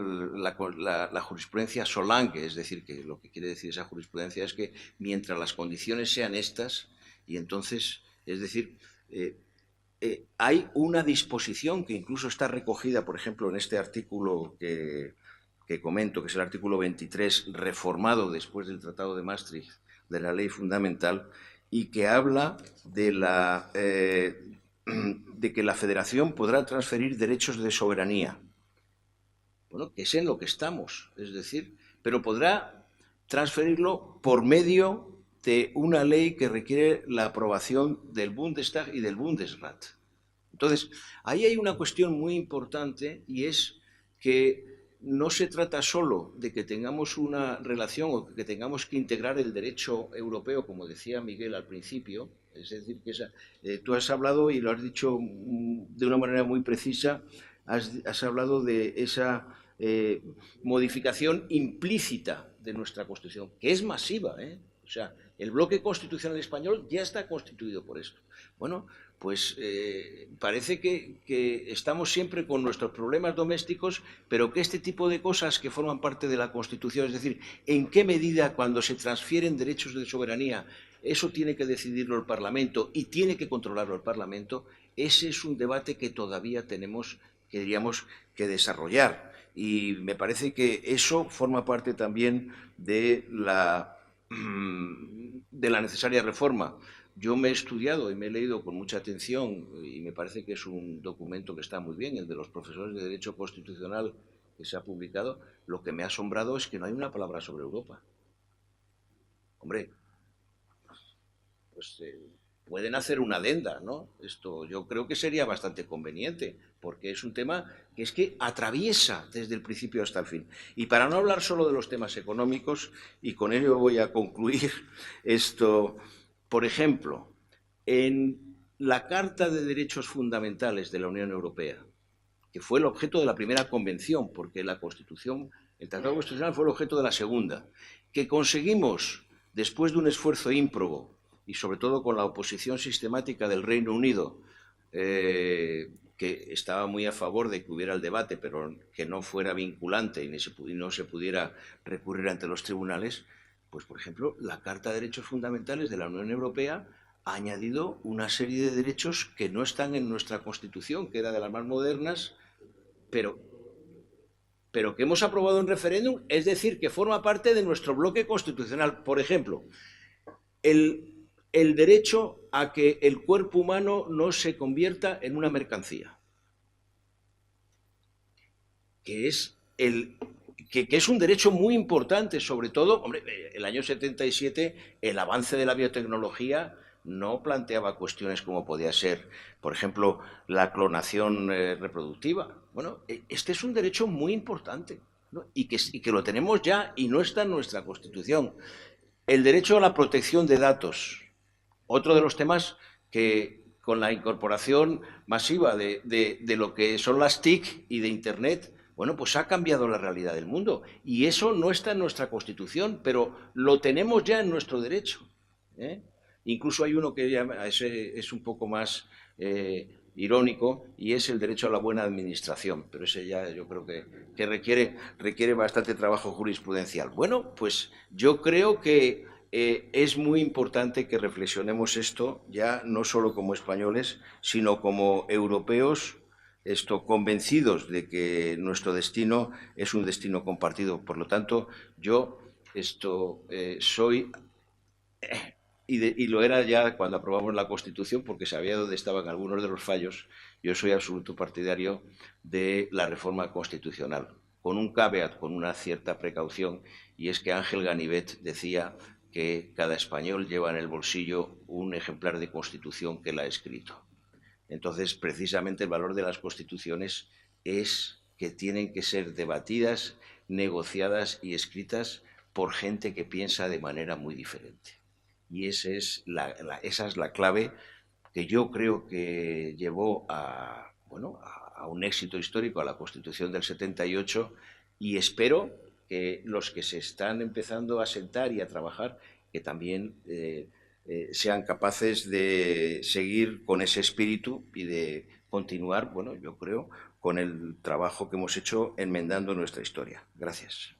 jurisprudencia Solange, es decir, que lo que quiere decir esa jurisprudencia es que mientras las condiciones sean estas, y entonces, es decir, hay una disposición que incluso está recogida, por ejemplo, en este artículo que comento, que es el artículo 23, reformado después del Tratado de Maastricht, de la Ley Fundamental, y que habla de que la Federación podrá transferir derechos de soberanía. Bueno, que es en lo que estamos, es decir, pero podrá transferirlo por medio de una ley que requiere la aprobación del Bundestag y del Bundesrat. Entonces, ahí hay una cuestión muy importante, y es que no se trata solo de que tengamos una relación o que tengamos que integrar el derecho europeo, como decía Miguel al principio. Es decir, que tú has hablado, y lo has dicho de una manera muy precisa, has hablado de esa modificación implícita de nuestra Constitución, que es masiva, ¿eh? O sea, el bloque constitucional español ya está constituido por esto. Bueno, pues parece que estamos siempre con nuestros problemas domésticos, pero que este tipo de cosas que forman parte de la Constitución, es decir, en qué medida cuando se transfieren derechos de soberanía, eso tiene que decidirlo el Parlamento y tiene que controlarlo el Parlamento, ese es un debate que todavía tenemos, que diríamos, que desarrollar. Y me parece que eso forma parte también de la necesaria reforma. Yo me he estudiado y me he leído con mucha atención, y me parece que es un documento que está muy bien, el de los profesores de Derecho Constitucional que se ha publicado. Lo que me ha asombrado es que no hay una palabra sobre Europa. Hombre, pues pueden hacer una adenda, ¿no? Esto yo creo que sería bastante conveniente, porque es un tema que es que atraviesa desde el principio hasta el fin. Y para no hablar solo de los temas económicos, y con ello voy a concluir esto, por ejemplo, en la Carta de Derechos Fundamentales de la Unión Europea, que fue el objeto de la primera convención, porque la Constitución, el Tratado Constitucional fue el objeto de la segunda, que conseguimos, después de un esfuerzo ímprobo, y sobre todo con la oposición sistemática del Reino Unido, que estaba muy a favor de que hubiera el debate, pero que no fuera vinculante y no se pudiera recurrir ante los tribunales, pues, por ejemplo, la Carta de Derechos Fundamentales de la Unión Europea ha añadido una serie de derechos que no están en nuestra Constitución, que era de las más modernas, pero que hemos aprobado en referéndum, es decir, que forma parte de nuestro bloque constitucional. Por ejemplo, el derecho a que el cuerpo humano no se convierta en una mercancía, que es un derecho muy importante, sobre todo, hombre, el año 77, el avance de la biotecnología no planteaba cuestiones como podía ser, por ejemplo, la clonación reproductiva. Bueno, este es un derecho muy importante, ¿no? y que lo tenemos ya y no está en nuestra Constitución. El derecho a la protección de datos, otro de los temas que, con la incorporación masiva de lo que son las TIC y de Internet, bueno, pues ha cambiado la realidad del mundo. Y eso no está en nuestra Constitución, pero lo tenemos ya en nuestro derecho, ¿eh? Incluso hay uno que ese es un poco más irónico, y es el derecho a la buena administración, pero ese ya yo creo que requiere bastante trabajo jurisprudencial. Bueno, pues yo creo que es muy importante que reflexionemos esto, ya no solo como españoles, sino como europeos, convencidos de que nuestro destino es un destino compartido. Por lo tanto, yo soy... y lo era ya cuando aprobamos la Constitución, porque sabía dónde estaban algunos de los fallos, Yo soy absoluto partidario de la reforma constitucional, con un caveat, con una cierta precaución, y es que Ángel Ganivet decía que cada español lleva en el bolsillo un ejemplar de Constitución que él ha escrito. Entonces, precisamente el valor de las constituciones es que tienen que ser debatidas, negociadas y escritas por gente que piensa de manera muy diferente. Y esa es la clave que yo creo que llevó a un éxito histórico a la Constitución del 78, y espero que los que se están empezando a sentar y a trabajar, que también sean capaces de seguir con ese espíritu y de continuar, bueno, yo creo, con el trabajo que hemos hecho enmendando nuestra historia. Gracias.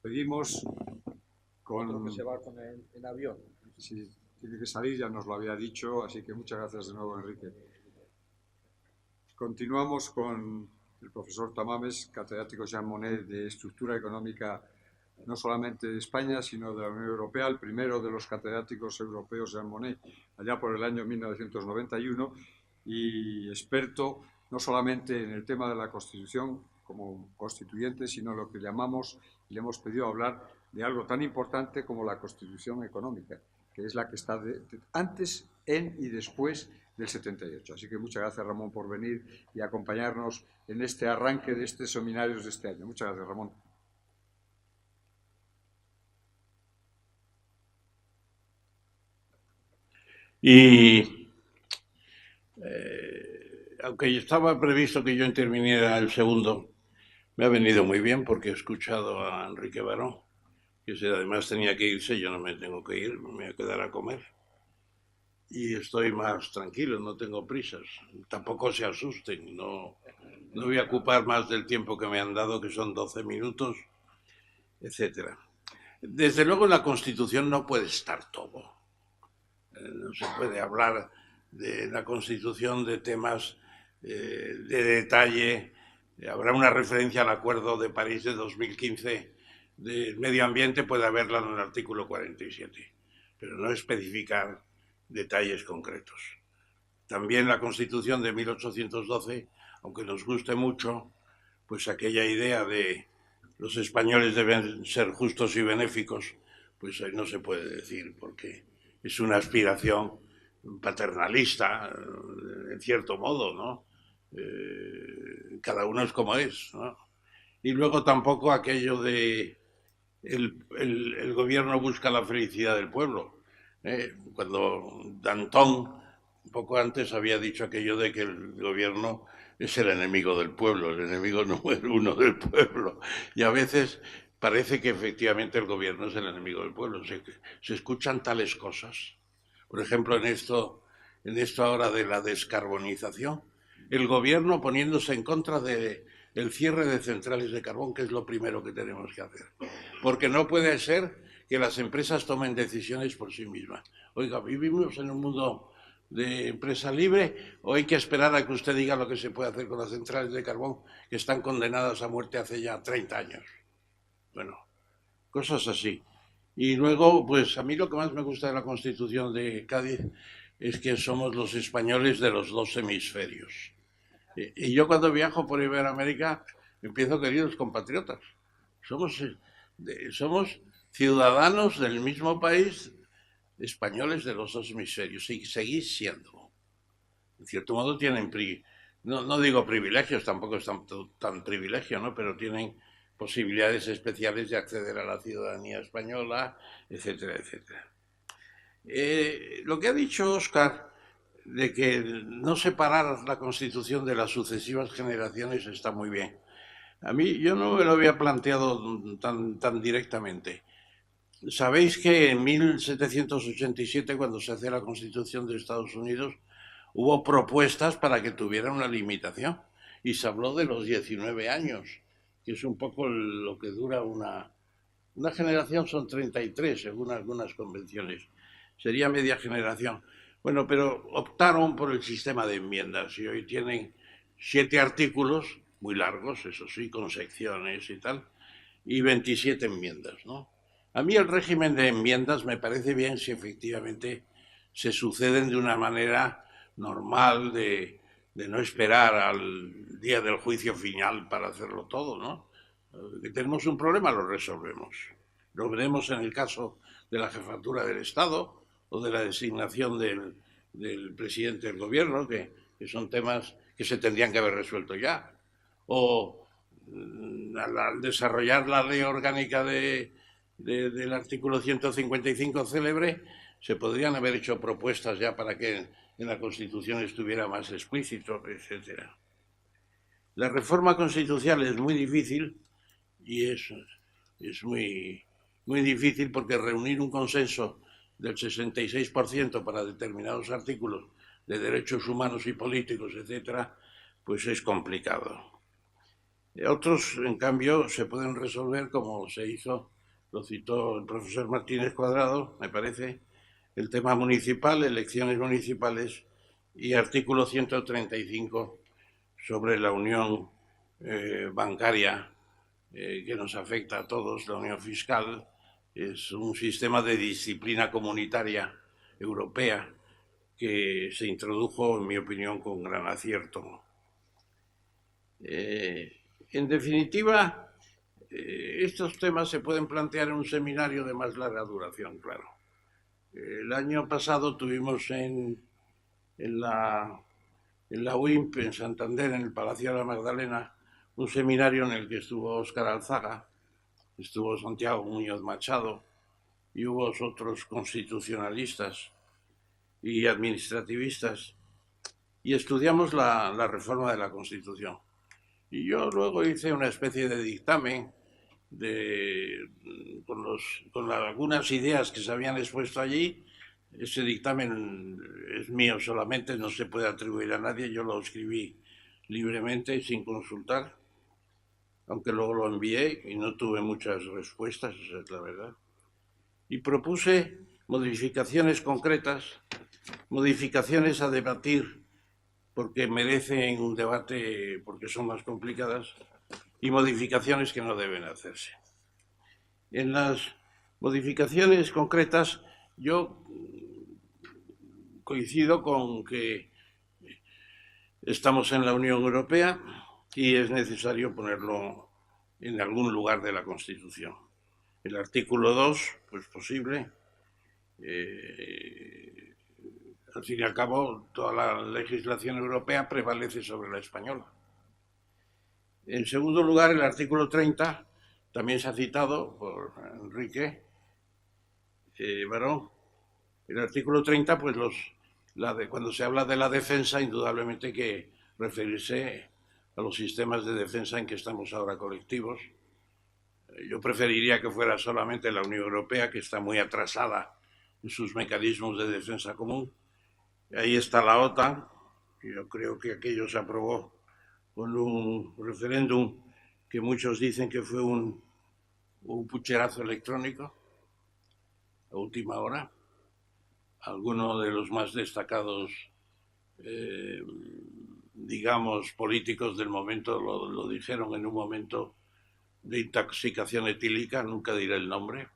Seguimos con... Creo que se va en avión. Sí, tiene que salir, ya nos lo había dicho, así que muchas gracias de nuevo, Enrique. Continuamos con el profesor Tamames, catedrático Jean Monnet de Estructura Económica, no solamente de España, sino de la Unión Europea, el primero de los catedráticos europeos Jean Monnet, allá por el año 1991, y experto no solamente en el tema de la Constitución como constituyente, sino lo que llamamos, y le hemos pedido hablar de algo tan importante como la Constitución Económica, que es la que está antes, en y después del 78. Así que muchas gracias, Ramón, por venir y acompañarnos en este arranque de estos seminarios de este año. Muchas gracias, Ramón. Y aunque estaba previsto que yo interviniera el segundo, me ha venido muy bien porque he escuchado a Enrique Baró, que además tenía que irse, yo no me tengo que ir, me voy a quedar a comer. Y estoy más tranquilo, no tengo prisas. Tampoco se asusten, no voy a ocupar más del tiempo que me han dado, que son 12 minutos, etc. Desde luego en la Constitución no puede estar todo. No se puede hablar de la Constitución de temas de detalle. Habrá una referencia al Acuerdo de París de 2015 del medio ambiente, puede haberla en el artículo 47, pero no especificar detalles concretos. También la Constitución de 1812, aunque nos guste mucho, pues aquella idea de los españoles deben ser justos y benéficos, pues ahí no se puede decir, porque es una aspiración paternalista, en cierto modo, ¿no? Cada uno es como es, ¿no? Y luego tampoco aquello de el gobierno busca la felicidad del pueblo. Cuando Danton, un poco antes, había dicho aquello de que el gobierno es el enemigo del pueblo, el enemigo número uno del pueblo. Y a veces parece que efectivamente el gobierno es el enemigo del pueblo. Se escuchan tales cosas. Por ejemplo, en esto ahora de la descarbonización, el gobierno poniéndose en contra del cierre de centrales de carbón, que es lo primero que tenemos que hacer. Porque no puede ser que las empresas tomen decisiones por sí mismas. Oiga, ¿vivimos en un mundo de empresa libre o hay que esperar a que usted diga lo que se puede hacer con las centrales de carbón que están condenadas a muerte hace ya 30 años? Bueno, cosas así. Y luego, pues a mí lo que más me gusta de la Constitución de Cádiz es que somos los españoles de los dos hemisferios. Y yo cuando viajo por Iberoamérica empiezo, queridos compatriotas, somos ciudadanos del mismo país, españoles de los dos hemisferios, y seguís siendo. En cierto modo tienen, no digo privilegios, tampoco es tan privilegio, ¿no? Pero tienen posibilidades especiales de acceder a la ciudadanía española, etcétera, etcétera. Lo que ha dicho Óscar, de que no separar la Constitución de las sucesivas generaciones, está muy bien. A mí, yo no me lo había planteado tan directamente. Sabéis que en 1787, cuando se hace la Constitución de Estados Unidos, hubo propuestas para que tuviera una limitación y se habló de los 19 años, que es un poco lo que dura una generación, son 33 según algunas convenciones, sería media generación. Bueno, pero optaron por el sistema de enmiendas y hoy tienen 7 artículos, muy largos, eso sí, con secciones y tal, y 27 enmiendas, ¿no? A mí el régimen de enmiendas me parece bien si efectivamente se suceden de una manera normal, de no esperar al día del juicio final para hacerlo todo, ¿no? Que tenemos un problema, lo resolvemos. Lo veremos en el caso de la jefatura del Estado o de la designación del presidente del gobierno, que son temas que se tendrían que haber resuelto ya. O al desarrollar la ley orgánica del artículo 155 célebre, se podrían haber hecho propuestas ya para que en la Constitución estuviera más explícito, etc. La reforma constitucional es muy difícil y es muy difícil porque reunir un consenso del 66% para determinados artículos de derechos humanos y políticos, etcétera, pues es complicado. Otros, en cambio, se pueden resolver como se hizo, lo citó el profesor Martínez Cuadrado, me parece, el tema municipal, elecciones municipales y artículo 135 sobre la unión bancaria que nos afecta a todos, la unión fiscal. Es un sistema de disciplina comunitaria europea que se introdujo, en mi opinión, con gran acierto. En definitiva, estos temas se pueden plantear en un seminario de más larga duración, claro. El año pasado tuvimos en la UIMP, en Santander, en el Palacio de la Magdalena, un seminario en el que estuvo Óscar Alzaga, estuvo Santiago Muñoz Machado y hubo otros constitucionalistas y administrativistas, y estudiamos la reforma de la Constitución. Y yo luego hice una especie de dictamen con algunas ideas que se habían expuesto allí. Ese dictamen es mío solamente, no se puede atribuir a nadie, yo lo escribí libremente, sin consultar, aunque luego lo envié y no tuve muchas respuestas, esa es la verdad. Y propuse modificaciones concretas, modificaciones a debatir porque merecen un debate, porque son más complicadas, y modificaciones que no deben hacerse. En las modificaciones concretas, yo coincido con que estamos en la Unión Europea y es necesario ponerlo en algún lugar de la Constitución. El artículo 2, pues posible. Al fin y al cabo, toda la legislación europea prevalece sobre la española. En segundo lugar, el artículo 30, también se ha citado por Enrique Baró. El artículo 30, pues cuando se habla de la defensa, indudablemente hay que referirse a los sistemas de defensa en que estamos ahora colectivos. Yo preferiría que fuera solamente la Unión Europea, que está muy atrasada en sus mecanismos de defensa común. Ahí está la OTAN. Yo creo que aquello se aprobó con un referéndum que muchos dicen que fue un pucherazo electrónico a última hora. Algunos de los más destacados, digamos, políticos del momento lo dijeron en un momento de intoxicación etílica, nunca diré el nombre.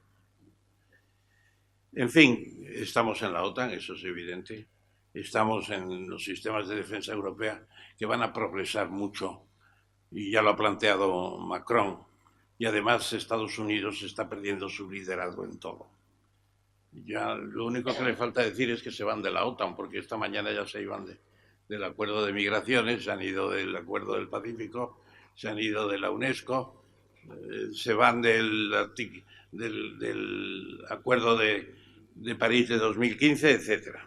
En fin, estamos en la OTAN, eso es evidente. Estamos en los sistemas de defensa europea que van a progresar mucho y ya lo ha planteado Macron. Y además Estados Unidos está perdiendo su liderazgo en todo. Ya lo único que le falta decir es que se van de la OTAN, porque esta mañana ya se iban del acuerdo de migraciones, se han ido del acuerdo del Pacífico, se han ido de la UNESCO, se van del acuerdo de París de 2015, etcétera.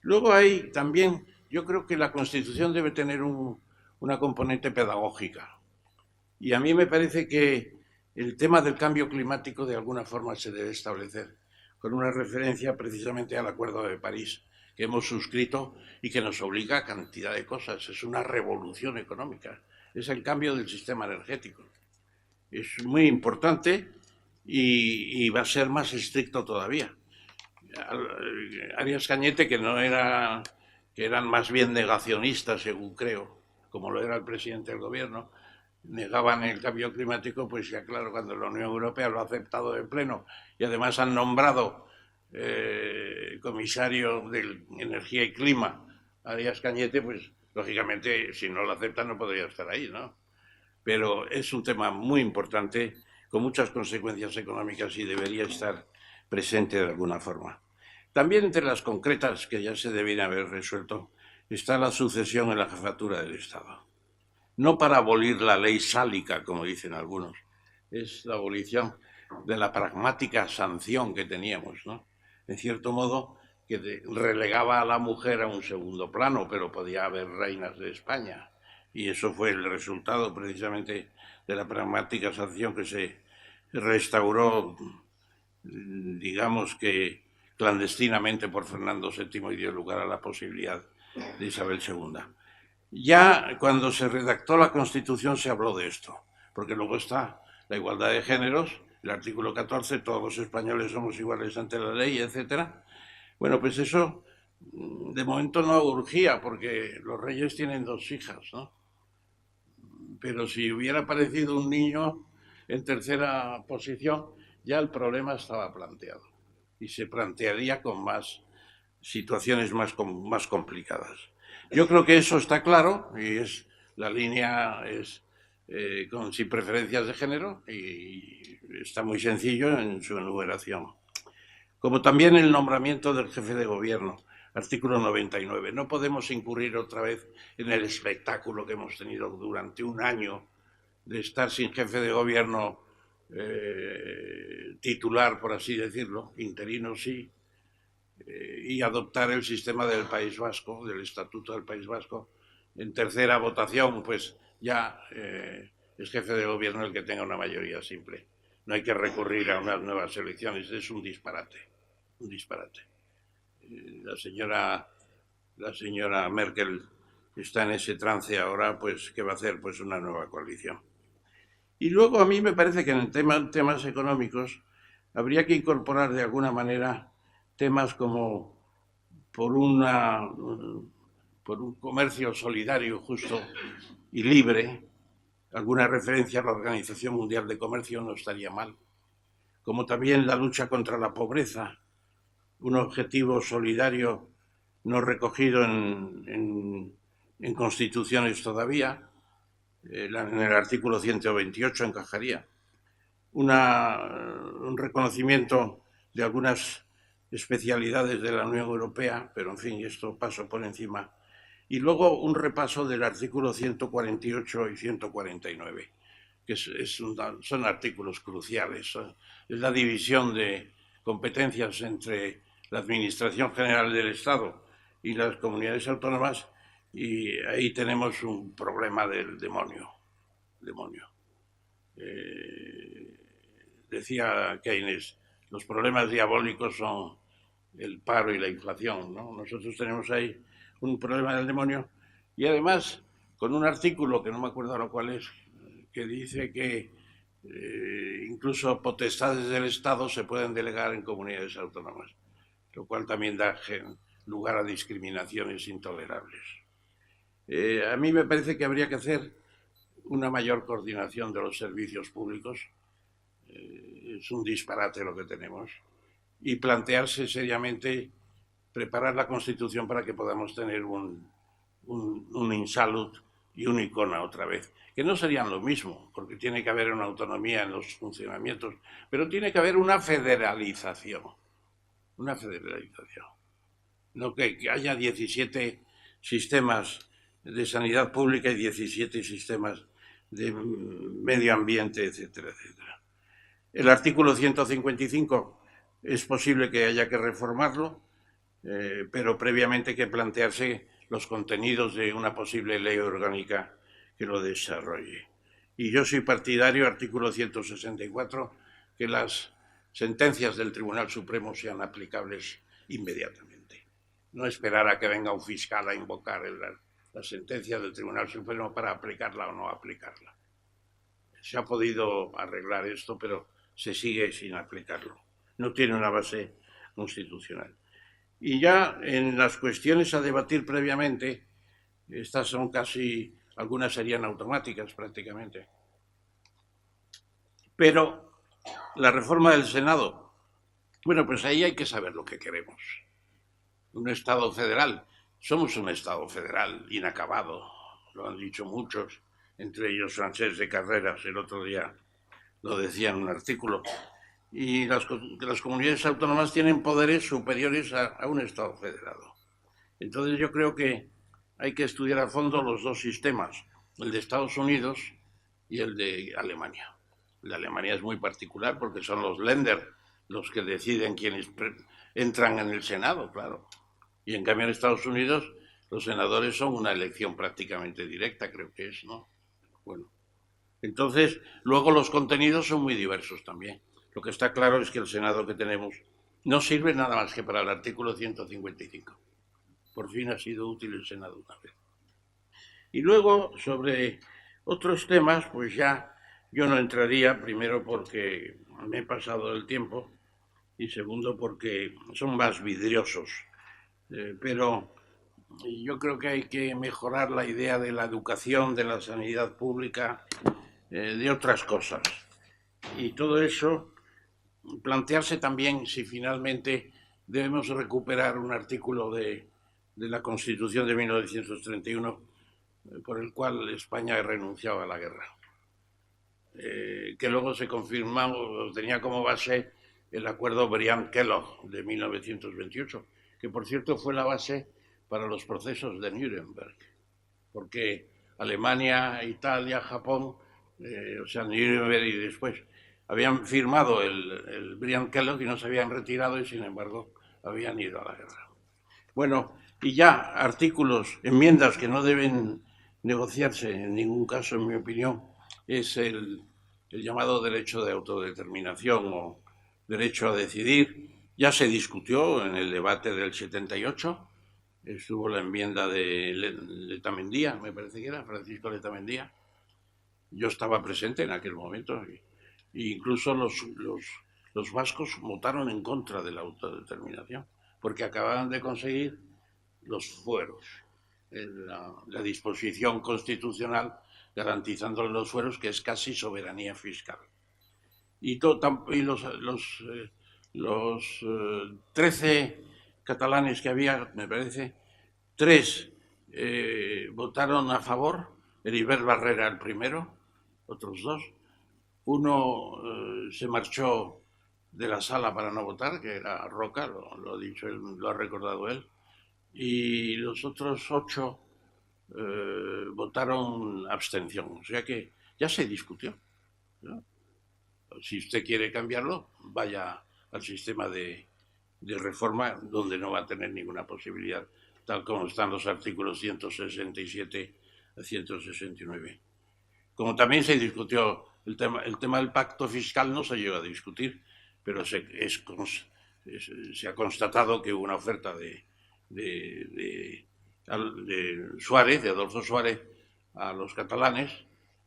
Luego hay también, yo creo que la Constitución debe tener una componente pedagógica. Y a mí me parece que el tema del cambio climático de alguna forma se debe establecer, con una referencia precisamente al Acuerdo de París, que hemos suscrito y que nos obliga a cantidad de cosas. Es una revolución económica, es el cambio del sistema energético. Es muy importante y va a ser más estricto todavía. Arias Cañete, que eran más bien negacionistas, según creo, como lo era el presidente del gobierno, negaban el cambio climático, pues ya claro, cuando la Unión Europea lo ha aceptado de pleno y además han nombrado comisario de Energía y Clima a Díaz Cañete, pues lógicamente si no lo aceptan no podría estar ahí, ¿no? Pero es un tema muy importante, con muchas consecuencias económicas y debería estar presente de alguna forma. También entre las concretas que ya se debían haber resuelto está la sucesión en la jefatura del Estado. No para abolir la ley sálica, como dicen algunos, es la abolición de la pragmática sanción que teníamos, ¿no? En cierto modo, que relegaba a la mujer a un segundo plano, pero podía haber reinas de España. Y eso fue el resultado precisamente de la pragmática sanción que se restauró, digamos que clandestinamente por Fernando VII y dio lugar a la posibilidad de Isabel II. Ya cuando se redactó la Constitución se habló de esto, porque luego está la igualdad de géneros, el artículo 14, todos los españoles somos iguales ante la ley, etcétera. Bueno, pues eso de momento no urgía, porque los reyes tienen 2 hijas, ¿no? Pero si hubiera aparecido un niño en tercera posición, ya el problema estaba planteado y se plantearía con más situaciones más complicadas. Yo creo que eso está claro y la línea es sin preferencias de género y está muy sencillo en su enumeración. Como también el nombramiento del jefe de gobierno, artículo 99. No podemos incurrir otra vez en el espectáculo que hemos tenido durante un año de estar sin jefe de gobierno titular, por así decirlo, interino sí, y adoptar el sistema del País Vasco, del Estatuto del País Vasco. En tercera votación, pues ya es jefe de gobierno el que tenga una mayoría simple. No hay que recurrir a unas nuevas elecciones, es un disparate, un disparate. La señora Merkel está en ese trance ahora, pues ¿qué va a hacer? Pues una nueva coalición. Y luego a mí me parece que en temas económicos habría que incorporar de alguna manera temas como por un comercio solidario, justo y libre. Alguna referencia a la Organización Mundial de Comercio no estaría mal. Como también la lucha contra la pobreza, un objetivo solidario no recogido en constituciones todavía, en el artículo 128 encajaría. Un reconocimiento de algunas especialidades de la Unión Europea, pero en fin, esto paso por encima. Y luego un repaso del artículo 148 y 149, que son artículos cruciales. Es la división de competencias entre la Administración General del Estado y las comunidades autónomas, y ahí tenemos un problema del demonio. Decía Keynes, los problemas diabólicos son el paro y la inflación, ¿no? Nosotros tenemos ahí un problema del demonio y además con un artículo que no me acuerdo ahora cuál es, que dice que incluso potestades del Estado se pueden delegar en comunidades autónomas, lo cual también da lugar a discriminaciones intolerables. A mí me parece que habría que hacer una mayor coordinación de los servicios públicos. Es un disparate lo que tenemos. Y plantearse seriamente preparar la Constitución para que podamos tener un Insalud y un Icona otra vez, que no serían lo mismo, porque tiene que haber una autonomía en los funcionamientos, pero tiene que haber una federalización. No que haya 17 sistemas de sanidad pública y 17 sistemas de medio ambiente, etcétera, etcétera. El artículo 155 es posible que haya que reformarlo, pero previamente hay que plantearse los contenidos de una posible ley orgánica que lo desarrolle. Y yo soy partidario, artículo 164, que las sentencias del Tribunal Supremo sean aplicables inmediatamente. No esperar a que venga un fiscal a invocar la sentencia del Tribunal Supremo para aplicarla o no aplicarla. Se ha podido arreglar esto, pero se sigue sin aplicarlo. No tiene una base constitucional. Y ya en las cuestiones a debatir previamente, estas son casi algunas serían automáticas prácticamente. Pero la reforma del Senado, bueno, pues ahí hay que saber lo que queremos. Un Estado federal. Somos un Estado federal inacabado, lo han dicho muchos, entre ellos Francés de Carreras, el otro día lo decía en un artículo. Y las comunidades autónomas tienen poderes superiores a un Estado federado. Entonces yo creo que hay que estudiar a fondo los dos sistemas, el de Estados Unidos y el de Alemania. El de Alemania es muy particular porque son los Länder los que deciden quiénes entran en el Senado, claro. Y en cambio en Estados Unidos los senadores son una elección prácticamente directa, creo que es, ¿no? Bueno, entonces luego los contenidos son muy diversos también. Lo que está claro es que el Senado que tenemos no sirve nada más que para el artículo 155. Por fin ha sido útil el Senado una vez. Y luego, sobre otros temas, pues ya yo no entraría, primero porque me he pasado el tiempo y segundo porque son más vidriosos. Pero yo creo que hay que mejorar la idea de la educación, de la sanidad pública, de otras cosas. Y todo eso, plantearse también si finalmente debemos recuperar un artículo de la Constitución de 1931 por el cual España renunciaba a la guerra. Que luego se confirmó, tenía como base el acuerdo Briand-Kellogg de 1928, que por cierto fue la base para los procesos de Nuremberg, porque Alemania, Italia, Japón, o sea, Nuremberg y después, habían firmado el Briand-Kellogg y no se habían retirado y sin embargo habían ido a la guerra. Bueno, y ya artículos, enmiendas que no deben negociarse en ningún caso, en mi opinión, es el llamado derecho de autodeterminación o derecho a decidir. Ya se discutió en el debate del 78, estuvo la enmienda de Letamendia, me parece que era, Francisco Letamendia. Yo estaba presente en aquel momento e incluso los vascos votaron en contra de la autodeterminación porque acababan de conseguir los fueros, la disposición constitucional garantizando los fueros, que es casi soberanía fiscal. Y los 13 catalanes que había, me parece, 3 votaron a favor, Heribert Barrera el primero, otros 2. Uno se marchó de la sala para no votar, que era Roca, lo ha dicho él, lo ha recordado él, y los otros 8 votaron abstención. O sea que ya se discutió, ¿no? Si usted quiere cambiarlo, vaya al sistema de reforma donde no va a tener ninguna posibilidad, tal como están los artículos 167 a 169. Como también se discutió el tema del pacto fiscal, no se llegó a discutir, pero se ha constatado que hubo una oferta de Suárez, de Adolfo Suárez, a los catalanes,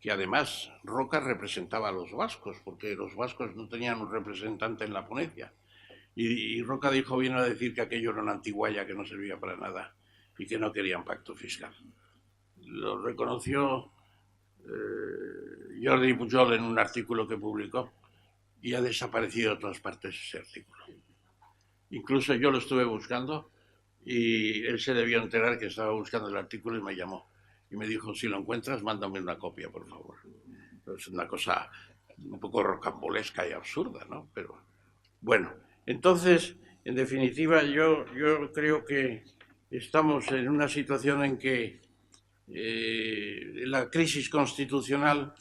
que además Roca representaba a los vascos, porque los vascos no tenían un representante en la ponencia. Y Roca vino a decir que aquello era una antigualla que no servía para nada y que no querían pacto fiscal. Lo reconoció Jordi Pujol en un artículo que publicó y ha desaparecido de todas partes ese artículo. Incluso yo lo estuve buscando y él se debió enterar que estaba buscando el artículo y me llamó. Y me dijo, si lo encuentras, mándame una copia, por favor. Es una cosa un poco rocambolesca y absurda, ¿no? Pero bueno, entonces, en definitiva, yo creo que estamos en una situación en que la crisis constitucional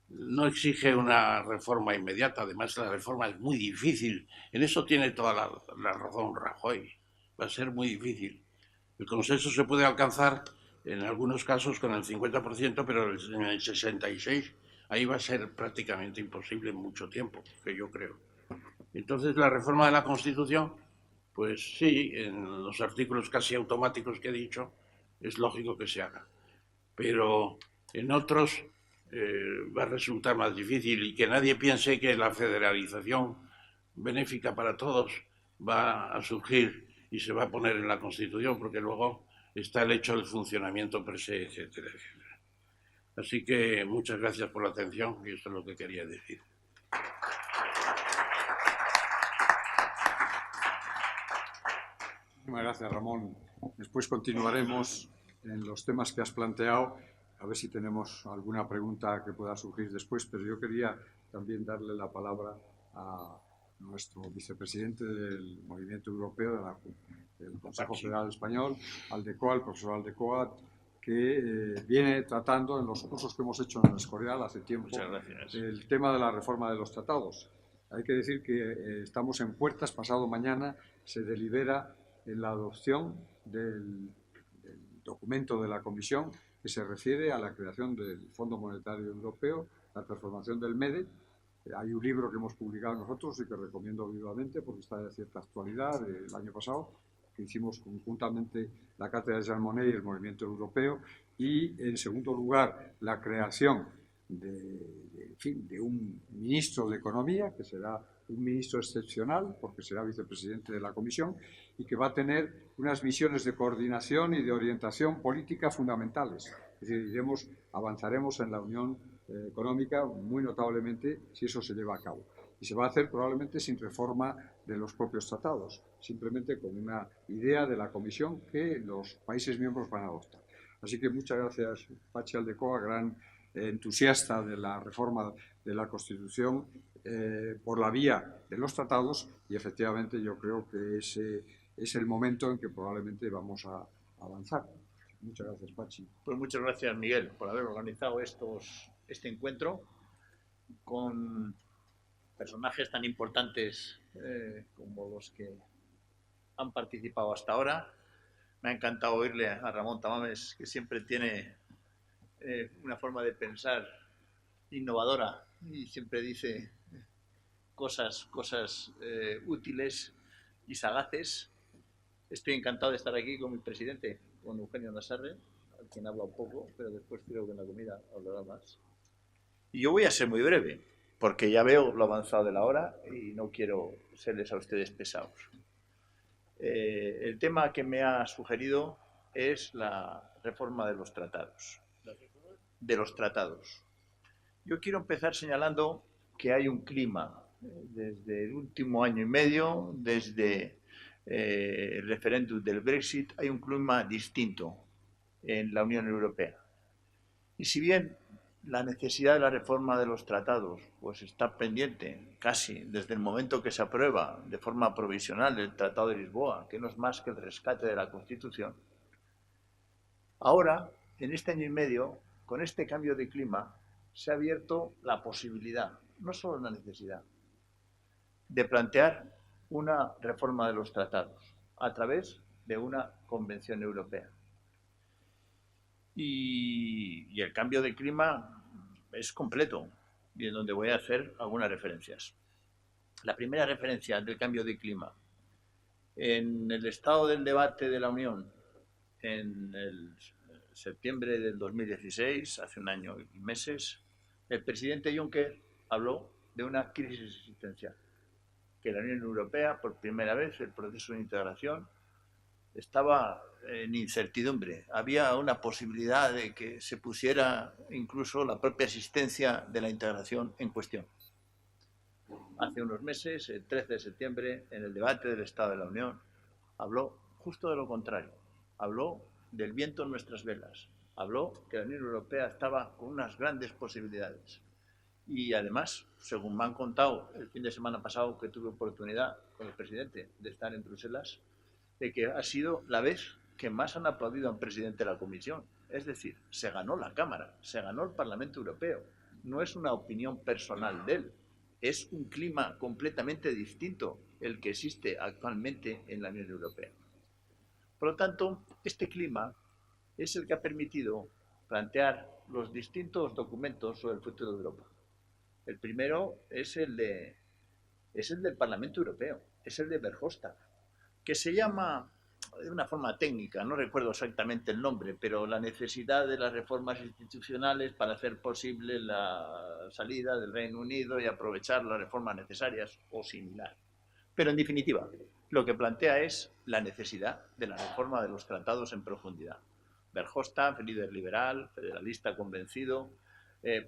no exige una reforma inmediata. Además, la reforma es muy difícil. En eso tiene toda la razón Rajoy. Va a ser muy difícil. El consenso se puede alcanzar en algunos casos con el 50%, pero en el 66% ahí va a ser prácticamente imposible en mucho tiempo, que yo creo. Entonces, la reforma de la Constitución, pues sí, en los artículos casi automáticos que he dicho, es lógico que se haga. Pero en otros va a resultar más difícil y que nadie piense que la federalización benéfica para todos va a surgir y se va a poner en la Constitución, porque luego está el hecho del funcionamiento per se, etcétera, etcétera. Así que muchas gracias por la atención y esto es lo que quería decir. Muchas gracias, Ramón. Después continuaremos en los temas que has planteado, a ver si tenemos alguna pregunta que pueda surgir después, pero yo quería también darle la palabra a nuestro vicepresidente del Movimiento Europeo, del Consejo Federal Español, Aldecoa, el profesor Aldecoa, que viene tratando en los cursos que hemos hecho en el Escorial hace tiempo el tema de la reforma de los tratados. Hay que decir que estamos en puertas, pasado mañana se delibera en la adopción del documento de la Comisión que se refiere a la creación del Fondo Monetario Europeo, la transformación del MEDE. Hay un libro que hemos publicado nosotros y que recomiendo vivamente porque está de cierta actualidad del año pasado, que hicimos conjuntamente la Cátedra de Jean Monnet y el Movimiento Europeo, y en segundo lugar la creación de un ministro de Economía, que será un ministro excepcional porque será vicepresidente de la Comisión y que va a tener unas misiones de coordinación y de orientación política fundamentales. Es decir, avanzaremos en la Unión Económica muy notablemente si eso se lleva a cabo. Y se va a hacer probablemente sin reforma de los propios tratados, simplemente con una idea de la Comisión que los países miembros van a adoptar. Así que muchas gracias, Patxi Aldecoa, gran entusiasta de la reforma de la Constitución por la vía de los tratados, y efectivamente yo creo que ese es el momento en que probablemente vamos a avanzar. Muchas gracias, Patxi. Pues muchas gracias, Miguel, por haber organizado este encuentro con personajes tan importantes como los que han participado hasta ahora. Me ha encantado oírle a Ramón Tamames, que siempre tiene una forma de pensar innovadora y siempre dice cosas útiles y sagaces. Estoy encantado de estar aquí con mi presidente, con Eugenio Nassarre, al quien habla un poco, pero después creo que en la comida hablará más. Y yo voy a ser muy breve, porque ya veo lo avanzado de la hora y no quiero serles a ustedes pesados. El tema que me ha sugerido es la reforma de los tratados. Yo quiero empezar señalando que hay un clima desde el último año y medio, desde el referéndum del Brexit, hay un clima distinto en la Unión Europea. Y si bien la necesidad de la reforma de los tratados pues está pendiente casi desde el momento que se aprueba de forma provisional el Tratado de Lisboa, que no es más que el rescate de la Constitución, ahora, en este año y medio, con este cambio de clima, se ha abierto la posibilidad, no solo la necesidad, de plantear una reforma de los tratados a través de una Convención Europea. Y el cambio de clima es completo, y en donde voy a hacer algunas referencias. La primera referencia del cambio de clima. En el estado del debate de la Unión, en el septiembre del 2016, hace un año y meses, el presidente Juncker habló de una crisis existencial, que la Unión Europea, por primera vez, el proceso de integración, estaba en incertidumbre. Había una posibilidad de que se pusiera incluso la propia existencia de la integración en cuestión. Hace unos meses, el 13 de septiembre, en el debate del Estado de la Unión, habló justo de lo contrario. Habló del viento en nuestras velas. Habló que la Unión Europea estaba con unas grandes posibilidades. Y además, según me han contado el fin de semana pasado que tuve oportunidad con el presidente de estar en Bruselas, de que ha sido la vez que más han aplaudido a un presidente de la Comisión. Es decir, se ganó la Cámara, se ganó el Parlamento Europeo. No es una opinión personal de él, es un clima completamente distinto el que existe actualmente en la Unión Europea. Por lo tanto, este clima es el que ha permitido plantear los distintos documentos sobre el futuro de Europa. El primero es el del Parlamento Europeo, es el de Verhofstadt, que se llama, de una forma técnica, no recuerdo exactamente el nombre, pero la necesidad de las reformas institucionales para hacer posible la salida del Reino Unido y aprovechar las reformas necesarias o similar. Pero en definitiva, lo que plantea es la necesidad de la reforma de los tratados en profundidad. Verhofstadt, líder liberal, federalista convencido,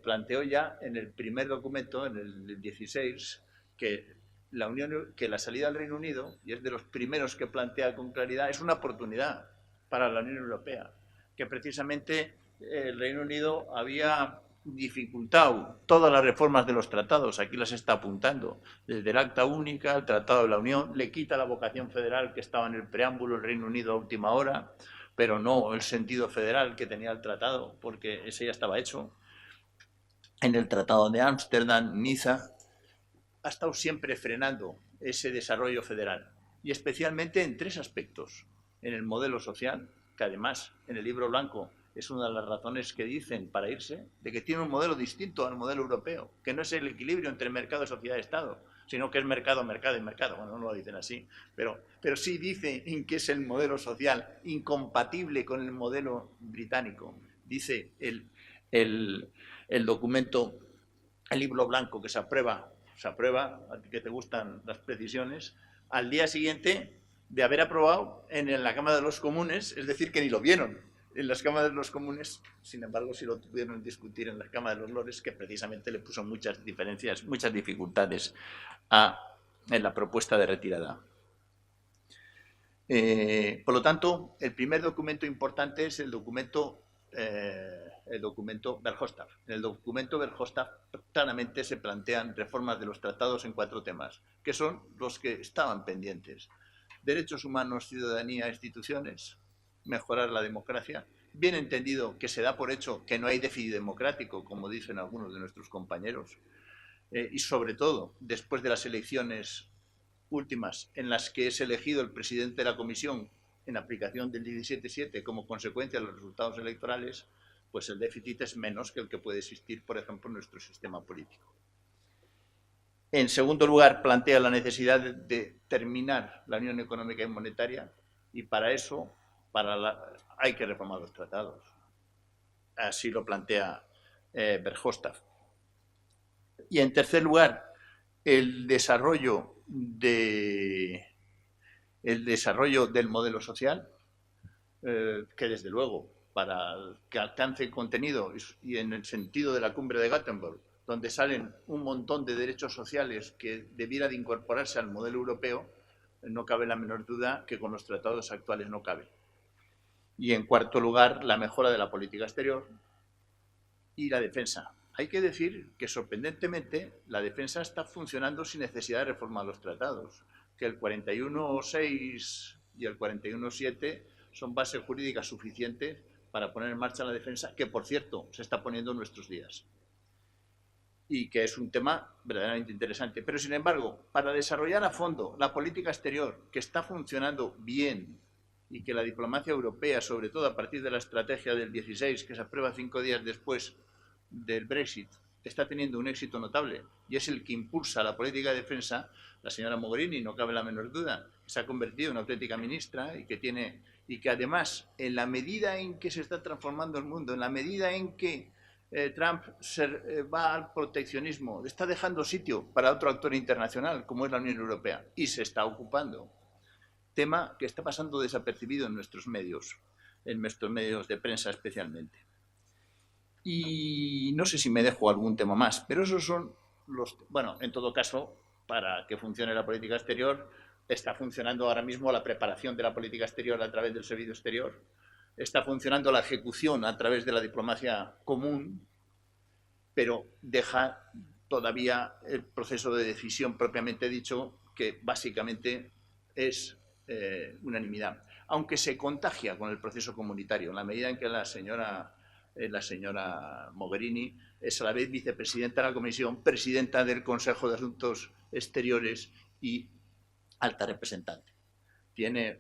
planteó ya en el primer documento, en el 16, que la salida del Reino Unido, y es de los primeros que plantea con claridad, es una oportunidad para la Unión Europea, que precisamente el Reino Unido había dificultado todas las reformas de los tratados, aquí las está apuntando, desde el Acta Única, el Tratado de la Unión, le quita la vocación federal que estaba en el preámbulo el Reino Unido a última hora, pero no el sentido federal que tenía el tratado, porque ese ya estaba hecho. En el Tratado de Ámsterdam, Niza, ha estado siempre frenando ese desarrollo federal, y especialmente en 3 aspectos. En el modelo social, que además en el Libro Blanco es una de las razones que dicen para irse, de que tiene un modelo distinto al modelo europeo, que no es el equilibrio entre mercado, sociedad y Estado, sino que es mercado, mercado y mercado. Bueno, no lo dicen así, pero sí dicen que es el modelo social incompatible con el modelo británico. Dice el documento, el Libro Blanco, que se aprueba, a ti que te gustan las precisiones, al día siguiente de haber aprobado en la Cámara de los Comunes, es decir, que ni lo vieron en las Cámaras de los Comunes, sin embargo, sí lo tuvieron que discutir en la Cámara de los Lores, que precisamente le puso muchas diferencias, muchas dificultades en la propuesta de retirada. Por lo tanto, el primer documento importante es el documento Verhofstadt. En el documento Verhofstadt claramente se plantean reformas de los tratados en 4 temas, que son los que estaban pendientes: derechos humanos, ciudadanía, instituciones, mejorar la democracia, bien entendido que se da por hecho que no hay déficit democrático, como dicen algunos de nuestros compañeros, y sobre todo después de las elecciones últimas en las que es elegido el presidente de la Comisión en aplicación del 17.7 como consecuencia de los resultados electorales, pues el déficit es menos que el que puede existir, por ejemplo, en nuestro sistema político. En segundo lugar, plantea la necesidad de terminar la Unión Económica y Monetaria, y para eso hay que reformar los tratados. Así lo plantea Verhofstadt. Y en tercer lugar, el desarrollo del modelo social, que desde luego, para que alcance el contenido y en el sentido de la cumbre de Gothenburg, donde salen un montón de derechos sociales que debiera de incorporarse al modelo europeo, no cabe la menor duda que con los tratados actuales no cabe. Y en cuarto lugar, la mejora de la política exterior y la defensa. Hay que decir que, sorprendentemente, la defensa está funcionando sin necesidad de reformar los tratados, que el 41.6 y el 41.7 son bases jurídicas suficientes para poner en marcha la defensa, que, por cierto, se está poniendo en nuestros días. Y que es un tema verdaderamente interesante. Pero, sin embargo, para desarrollar a fondo la política exterior, que está funcionando bien, y que la diplomacia europea, sobre todo a partir de la estrategia del 16, que se aprueba 5 días después del Brexit, está teniendo un éxito notable, y es el que impulsa la política de defensa, la señora Mogherini, no cabe la menor duda, se ha convertido en una auténtica ministra y que además, en la medida en que se está transformando el mundo, en la medida en que Trump va al proteccionismo, está dejando sitio para otro actor internacional, como es la Unión Europea, y se está ocupando. Tema que está pasando desapercibido en nuestros medios de prensa especialmente. Y no sé si me dejo algún tema más, pero esos son los... Bueno, en todo caso, para que funcione la política exterior, está funcionando ahora mismo la preparación de la política exterior a través del servicio exterior, está funcionando la ejecución a través de la diplomacia común, pero deja todavía el proceso de decisión propiamente dicho, que básicamente es unanimidad, aunque se contagia con el proceso comunitario, en la medida en que la señora Mogherini es a la vez vicepresidenta de la Comisión, presidenta del Consejo de Asuntos Exteriores y alta representante. Tiene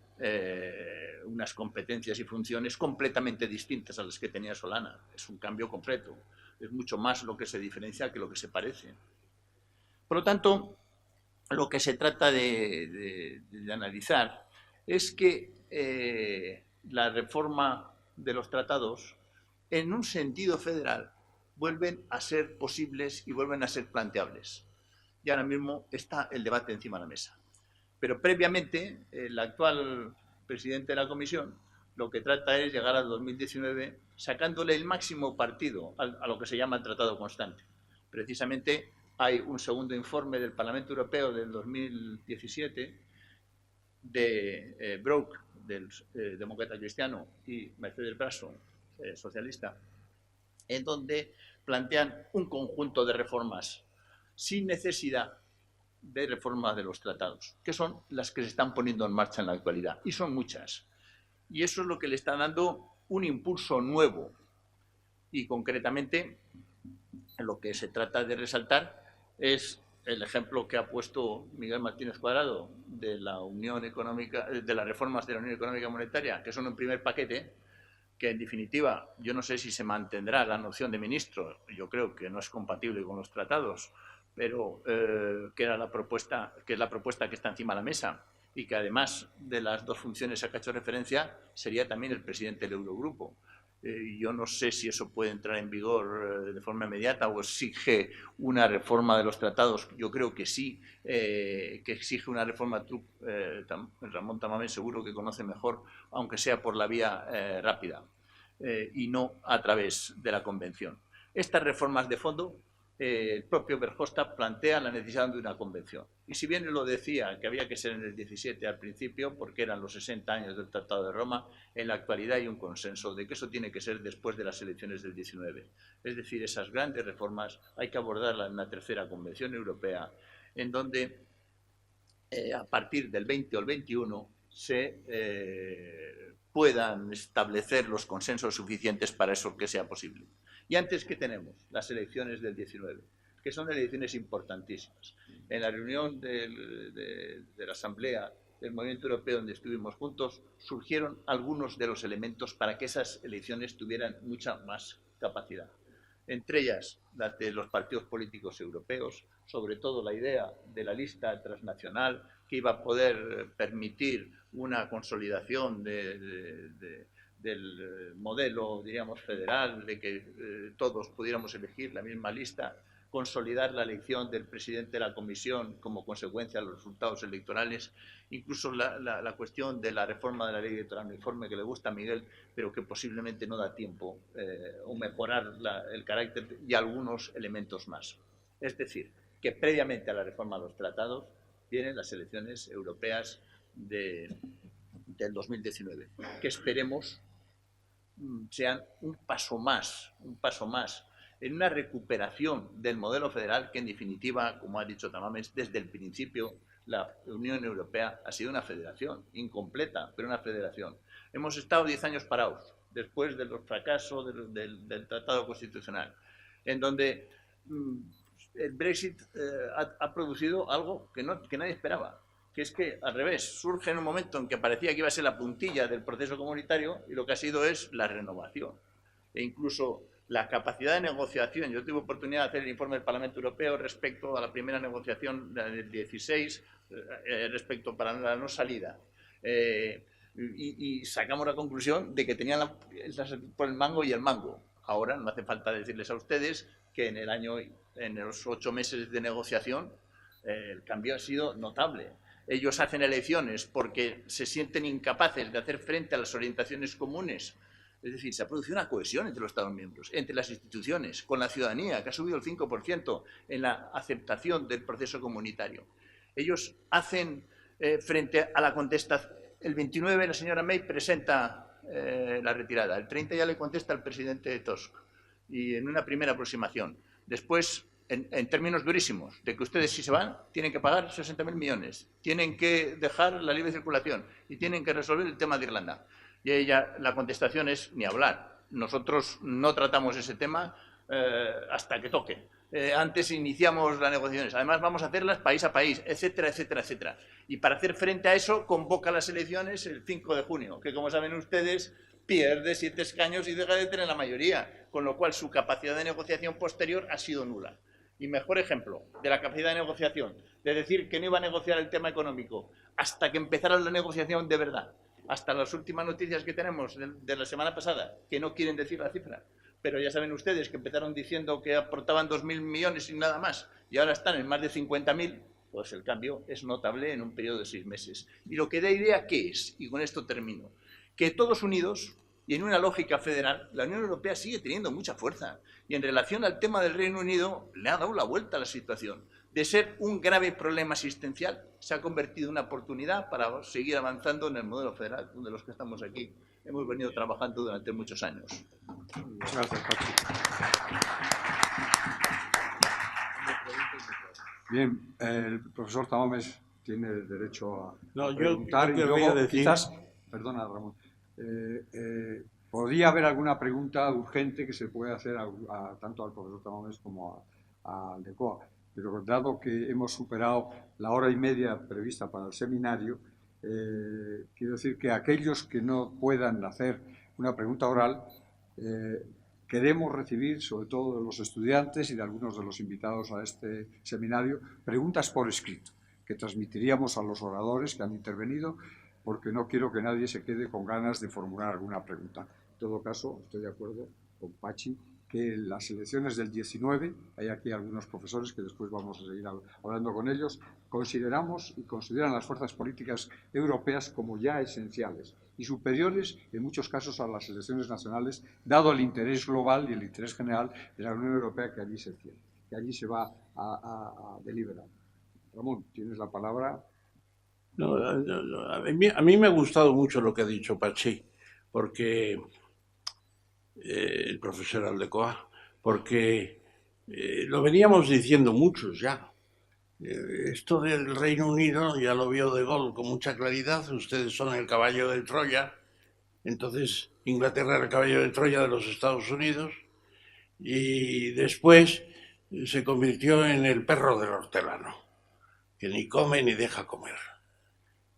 unas competencias y funciones completamente distintas a las que tenía Solana. Es un cambio completo. Es mucho más lo que se diferencia que lo que se parece. Por lo tanto, lo que se trata de analizar es que la reforma de los tratados, en un sentido federal, vuelven a ser posibles y vuelven a ser planteables. Y ahora mismo está el debate encima de la mesa. Pero previamente, el actual presidente de la Comisión lo que trata es llegar al 2019 sacándole el máximo partido a lo que se llama el Tratado Constante. Precisamente hay un segundo informe del Parlamento Europeo del 2017 de Brok, del demócrata cristiano, y Mercedes Brasso, socialista, en donde plantean un conjunto de reformas sin necesidad de reforma de los tratados, que son las que se están poniendo en marcha en la actualidad, y son muchas. Y eso es lo que le está dando un impulso nuevo. Y concretamente, lo que se trata de resaltar es el ejemplo que ha puesto Miguel Martínez Cuadrado de la Unión Económica, de las reformas de la Unión Económica y Monetaria, que son un primer paquete, que en definitiva yo no sé si se mantendrá la noción de ministro, yo creo que no es compatible con los tratados, pero que es la propuesta que está encima de la mesa, y que además de las dos funciones a que ha hecho referencia, sería también el presidente del Eurogrupo. Yo no sé si eso puede entrar en vigor de forma inmediata o exige una reforma de los tratados. Yo creo que sí, que exige una reforma. Ramón Tamames seguro que conoce mejor, aunque sea por la vía rápida y no a través de la convención. Estas reformas de fondo, el propio Verhofstadt plantea la necesidad de una convención. Y si bien él lo decía que había que ser en el 17 al principio, porque eran los 60 años del Tratado de Roma, en la actualidad hay un consenso de que eso tiene que ser después de las elecciones del 19. Es decir, esas grandes reformas hay que abordarlas en la tercera Convención Europea, en donde a partir del 20 o el 21 se puedan establecer los consensos suficientes para eso que sea posible. Y antes, ¿qué tenemos? Las elecciones del 19, que son elecciones importantísimas. En la reunión de la Asamblea del Movimiento Europeo, donde estuvimos juntos, surgieron algunos de los elementos para que esas elecciones tuvieran mucha más capacidad. Entre ellas, las de los partidos políticos europeos, sobre todo la idea de la lista transnacional, que iba a poder permitir una consolidación del modelo, diríamos, federal, de que todos pudiéramos elegir la misma lista, consolidar la elección del presidente de la Comisión como consecuencia de los resultados electorales, incluso la cuestión de la reforma de la ley electoral uniforme, que le gusta a Miguel, pero que posiblemente no da tiempo, o mejorar el carácter y algunos elementos más. Es decir, que previamente a la reforma de los tratados vienen las elecciones europeas del 2019, que esperemos sean un paso más en una recuperación del modelo federal que, en definitiva, como ha dicho Tamames, desde el principio la Unión Europea ha sido una federación, incompleta, pero una federación. Hemos estado 10 años parados, después de los fracasos del Tratado Constitucional, en donde el Brexit ha producido algo que nadie esperaba, que es que, al revés, surge en un momento en que parecía que iba a ser la puntilla del proceso comunitario y lo que ha sido es la renovación. E incluso la capacidad de negociación. Yo tuve oportunidad de hacer el informe del Parlamento Europeo respecto a la primera negociación del 16, respecto para la no salida. Y sacamos la conclusión de que tenían por el mango y el mango. Ahora no hace falta decirles a ustedes que en los 8 meses de negociación el cambio ha sido notable. Ellos hacen elecciones porque se sienten incapaces de hacer frente a las orientaciones comunes. Es decir, se ha producido una cohesión entre los Estados miembros, entre las instituciones, con la ciudadanía, que ha subido el 5% en la aceptación del proceso comunitario. Ellos hacen frente a la contestación. El 29 la señora May presenta la retirada, el 30 ya le contesta el presidente Tusk, y en una primera aproximación. Después, en términos durísimos, de que ustedes, si se van, tienen que pagar 60.000 millones, tienen que dejar la libre circulación y tienen que resolver el tema de Irlanda. Y ella, la contestación es ni hablar. Nosotros no tratamos ese tema hasta que toque. Antes iniciamos las negociaciones. Además, vamos a hacerlas país a país, etcétera, etcétera, etcétera. Y para hacer frente a eso, convoca las elecciones el 5 de junio, que, como saben ustedes, pierde 7 escaños y deja de tener la mayoría, con lo cual su capacidad de negociación posterior ha sido nula. Y mejor ejemplo de la capacidad de negociación, de decir que no iba a negociar el tema económico hasta que empezara la negociación de verdad. Hasta las últimas noticias que tenemos de la semana pasada, que no quieren decir la cifra, pero ya saben ustedes que empezaron diciendo que aportaban 2.000 millones y nada más, y ahora están en más de 50.000, pues el cambio es notable en un periodo de 6 meses. Y lo que da idea, ¿qué es? Y con esto termino. que todos unidos y en una lógica federal, la Unión Europea sigue teniendo mucha fuerza. Y en relación al tema del Reino Unido, le ha dado la vuelta a la situación. De ser un grave problema existencial, se ha convertido en una oportunidad para seguir avanzando en el modelo federal, de los que estamos aquí hemos venido trabajando durante muchos años. Muchas gracias, Pachi. Bien, el profesor Tamames tiene el derecho a preguntar. Yo y luego, decir... quizás, perdona, Ramón, podría haber alguna pregunta urgente que se puede hacer tanto al profesor Tamames como a Aldecoa. Pero dado que hemos superado la hora y media prevista para el seminario, quiero decir que aquellos que no puedan hacer una pregunta oral, queremos recibir, sobre todo de los estudiantes y de algunos de los invitados a este seminario, preguntas por escrito, que transmitiríamos a los oradores que han intervenido, porque no quiero que nadie se quede con ganas de formular alguna pregunta. En todo caso, estoy de acuerdo con Pachi, que en las elecciones del 19, hay aquí algunos profesores que después vamos a seguir hablando con ellos, consideramos y consideran las fuerzas políticas europeas como ya esenciales y superiores en muchos casos a las elecciones nacionales, dado el interés global y el interés general de la Unión Europea que allí se tiene, que allí se va a deliberar. Ramón, tienes la palabra. No, a mí me ha gustado mucho lo que ha dicho Pachi, porque el profesor Aldecoa, porque lo veníamos diciendo muchos ya. Esto del Reino Unido ya lo vio De Gaulle con mucha claridad. Ustedes son el caballo de Troya. Entonces Inglaterra era el caballo de Troya de los Estados Unidos y después se convirtió en el perro del hortelano, que ni come ni deja comer.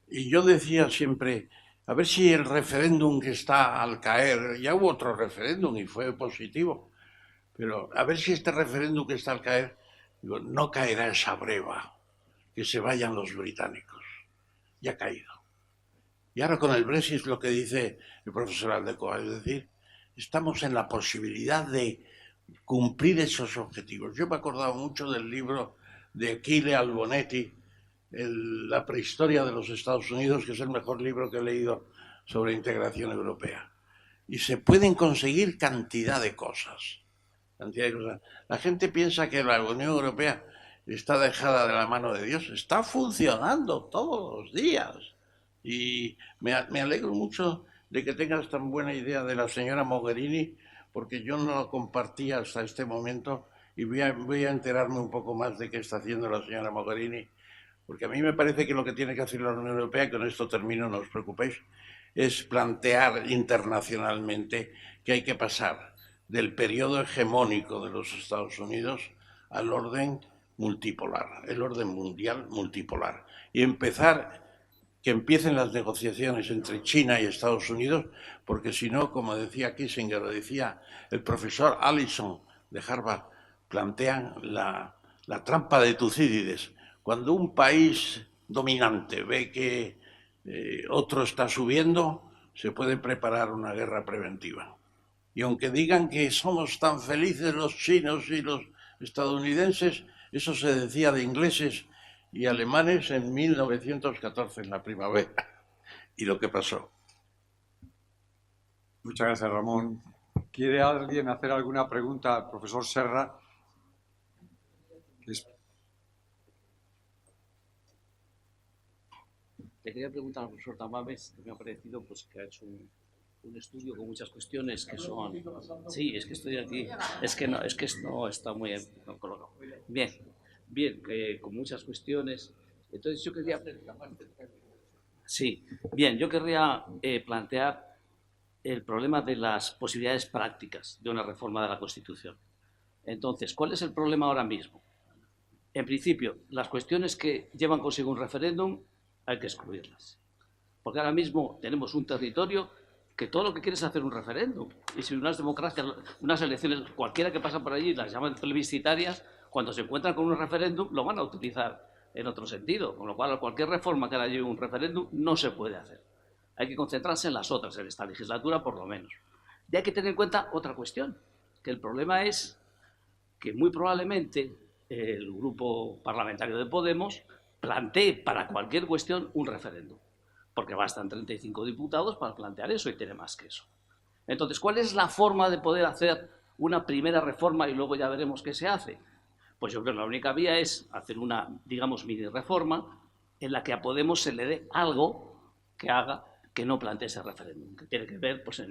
Y yo decía siempre, a ver si el referéndum que está al caer, ya hubo otro referéndum y fue positivo, pero a ver si este referéndum que está al caer, digo, no caerá esa breva, que se vayan los británicos. Ya ha caído. Y ahora con el Brexit lo que dice el profesor Aldecoa, es decir, estamos en la posibilidad de cumplir esos objetivos. Yo me acordaba mucho del libro de Achille Albonetti, La prehistoria de los Estados Unidos, que es el mejor libro que he leído sobre integración europea. Y se pueden conseguir cantidad de cosas. La gente piensa que la Unión Europea está dejada de la mano de Dios. Está funcionando todos los días. Y me alegro mucho de que tengas tan buena idea de la señora Mogherini, porque yo no lo compartía hasta este momento y voy a enterarme un poco más de qué está haciendo la señora Mogherini, porque a mí me parece que lo que tiene que hacer la Unión Europea, y con esto termino, no os preocupéis, es plantear internacionalmente que hay que pasar del periodo hegemónico de los Estados Unidos al orden multipolar, el orden mundial multipolar, y que empiecen las negociaciones entre China y Estados Unidos, porque si no, como decía Kissinger, decía el profesor Allison de Harvard, plantean la trampa de Tucídides. Cuando un país dominante ve que otro está subiendo, se puede preparar una guerra preventiva. Y aunque digan que somos tan felices los chinos y los estadounidenses, eso se decía de ingleses y alemanes en 1914, en la primavera. Y lo que pasó. Muchas gracias, Ramón. ¿Quiere alguien hacer alguna pregunta al profesor Serra? Le quería preguntar al profesor Tamames, que me ha parecido pues, que ha hecho un estudio con muchas cuestiones que son... Sí, es que estoy aquí. Es que no está muy colocado. Bien, con muchas cuestiones. Entonces yo quería... Sí, bien, yo querría plantear el problema de las posibilidades prácticas de una reforma de la Constitución. Entonces, ¿cuál es el problema ahora mismo? En principio, las cuestiones que llevan consigo un referéndum hay que excluirlas. Porque ahora mismo tenemos un territorio que todo lo que quiere es hacer un referéndum. Y si unas democracias, unas elecciones, cualquiera que pasa por allí las llaman plebiscitarias, cuando se encuentran con un referéndum lo van a utilizar en otro sentido. Con lo cual, cualquier reforma que haya un referéndum no se puede hacer. Hay que concentrarse en las otras, en esta legislatura por lo menos. Y hay que tener en cuenta otra cuestión, que el problema es que muy probablemente el grupo parlamentario de Podemos plantee para cualquier cuestión un referéndum. porque bastan 35 diputados para plantear eso y tiene más que eso. Entonces, ¿cuál es la forma de poder hacer una primera reforma y luego ya veremos qué se hace? Pues yo creo que la única vía es hacer una, digamos, mini reforma en la que a Podemos se le dé algo que haga que no plantee ese referéndum, que tiene que ver, pues,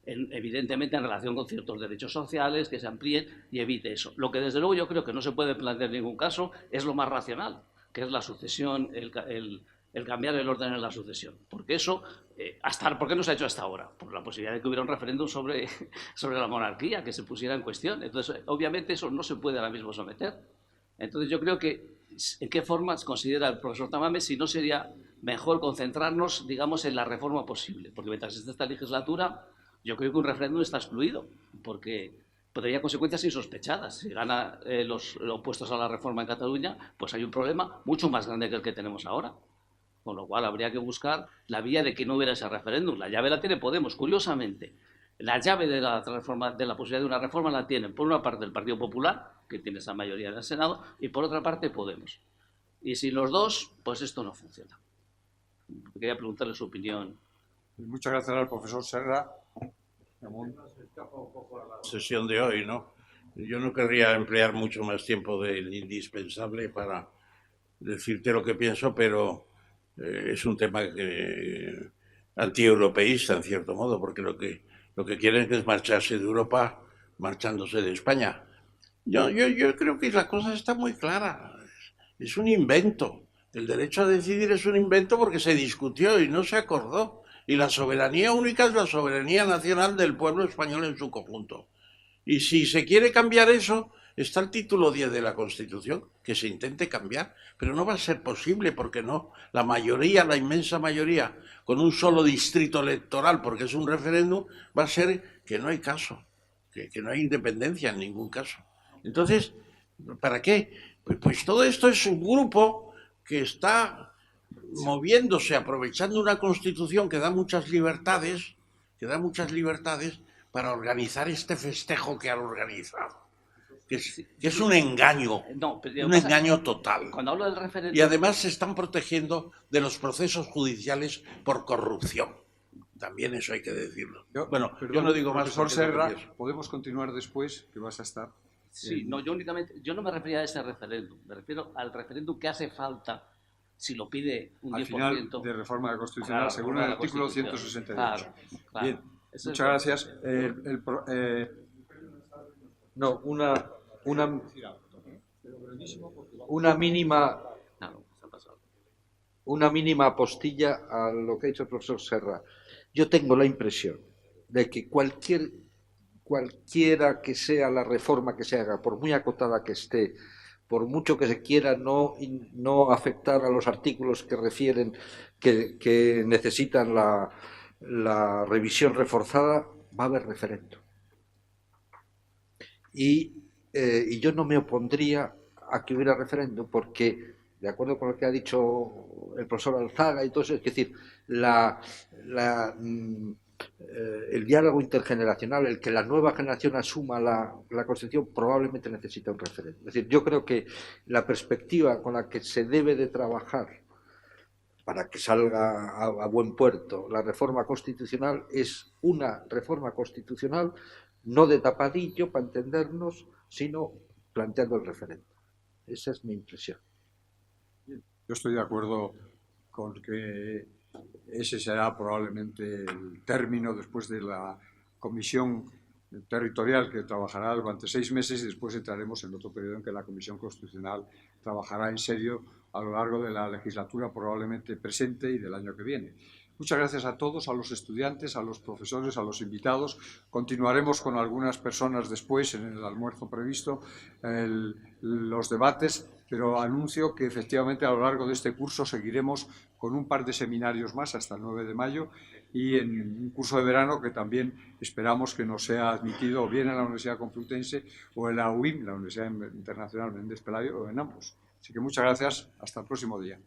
evidentemente, en relación con ciertos derechos sociales, que se amplíen y evite eso. Lo que, desde luego, yo creo que no se puede plantear en ningún caso es lo más racional, que es la sucesión, el cambiar el orden en la sucesión. Porque eso, ¿por qué no se ha hecho hasta ahora? Por la posibilidad de que hubiera un referéndum sobre la monarquía, que se pusiera en cuestión. Entonces, obviamente, eso no se puede ahora mismo someter. Entonces, yo creo que, ¿en qué forma considera el profesor Tamames si no sería mejor concentrarnos, digamos, en la reforma posible? Porque mientras esté esta legislatura, yo creo que un referéndum está excluido, porque podría consecuencias insospechadas. Si gana los opuestos a la reforma en Cataluña, pues hay un problema mucho más grande que el que tenemos ahora. Con lo cual habría que buscar la vía de que no hubiera ese referéndum. La llave la tiene Podemos, curiosamente. La llave de la posibilidad de una reforma la tienen, por una parte, el Partido Popular, que tiene esa mayoría en el Senado, y por otra parte, Podemos. Y sin los dos, pues esto no funciona. Quería preguntarle su opinión. Muchas gracias al profesor Serra. Sesión de hoy, ¿no? Yo no querría emplear mucho más tiempo del indispensable para decirte lo que pienso, pero es un tema antieuropeísta, en cierto modo, porque lo que quieren es marcharse de Europa marchándose de España. Yo creo que la cosa está muy clara. Es un invento. El derecho a decidir es un invento porque se discutió y no se acordó. Y la soberanía única es la soberanía nacional del pueblo español en su conjunto. Y si se quiere cambiar eso, está el título 10 de la Constitución, que se intente cambiar, pero no va a ser posible porque no. La mayoría, la inmensa mayoría, con un solo distrito electoral, porque es un referéndum, va a ser que no hay caso, que no hay independencia en ningún caso. Entonces, ¿para qué? Pues todo esto es un grupo que está moviéndose, aprovechando una Constitución que da muchas libertades, para organizar este festejo que han organizado. Que es un engaño, engaño total. Cuando hablo del referéndum... Y además se están protegiendo de los procesos judiciales por corrupción. También eso hay que decirlo. Yo no digo más. Profesor Serra, ¿podemos continuar después? Que vas a estar... Sí, no, yo no me refería a ese referéndum, me refiero al referéndum que hace falta si lo pide un 10%. Al final de reforma constitucional, claro, según el artículo 168. Claro. Bien, muchas gracias. No, una mínima apostilla a lo que ha dicho el profesor Serra. Yo tengo la impresión de que cualquiera que sea la reforma que se haga, por muy acotada que esté, por mucho que se quiera no afectar a los artículos que refieren que necesitan la revisión reforzada, va a haber referéndum. Y yo no me opondría a que hubiera referéndum porque, de acuerdo con lo que ha dicho el profesor Alzaga y todo eso, es decir, el diálogo intergeneracional, el que la nueva generación asuma la Constitución, probablemente necesita un referéndum. Es decir, yo creo que la perspectiva con la que se debe de trabajar para que salga a buen puerto la reforma constitucional es una reforma constitucional no de tapadillo, para entendernos, sino planteando el referéndum. Esa es mi impresión. Yo estoy de acuerdo con que ese será probablemente el término después de la comisión territorial que trabajará durante 6 meses y después entraremos en otro periodo en que la Comisión Constitucional trabajará en serio a lo largo de la legislatura probablemente presente y del año que viene. Muchas gracias a todos, a los estudiantes, a los profesores, a los invitados. Continuaremos con algunas personas después en el almuerzo previsto, los debates, pero anuncio que efectivamente a lo largo de este curso seguiremos con un par de seminarios más hasta el 9 de mayo y en un curso de verano que también esperamos que nos sea admitido o bien en la Universidad Complutense o en la UIM, la Universidad Internacional Méndez Pelayo, o en ambos. Así que muchas gracias, hasta el próximo día.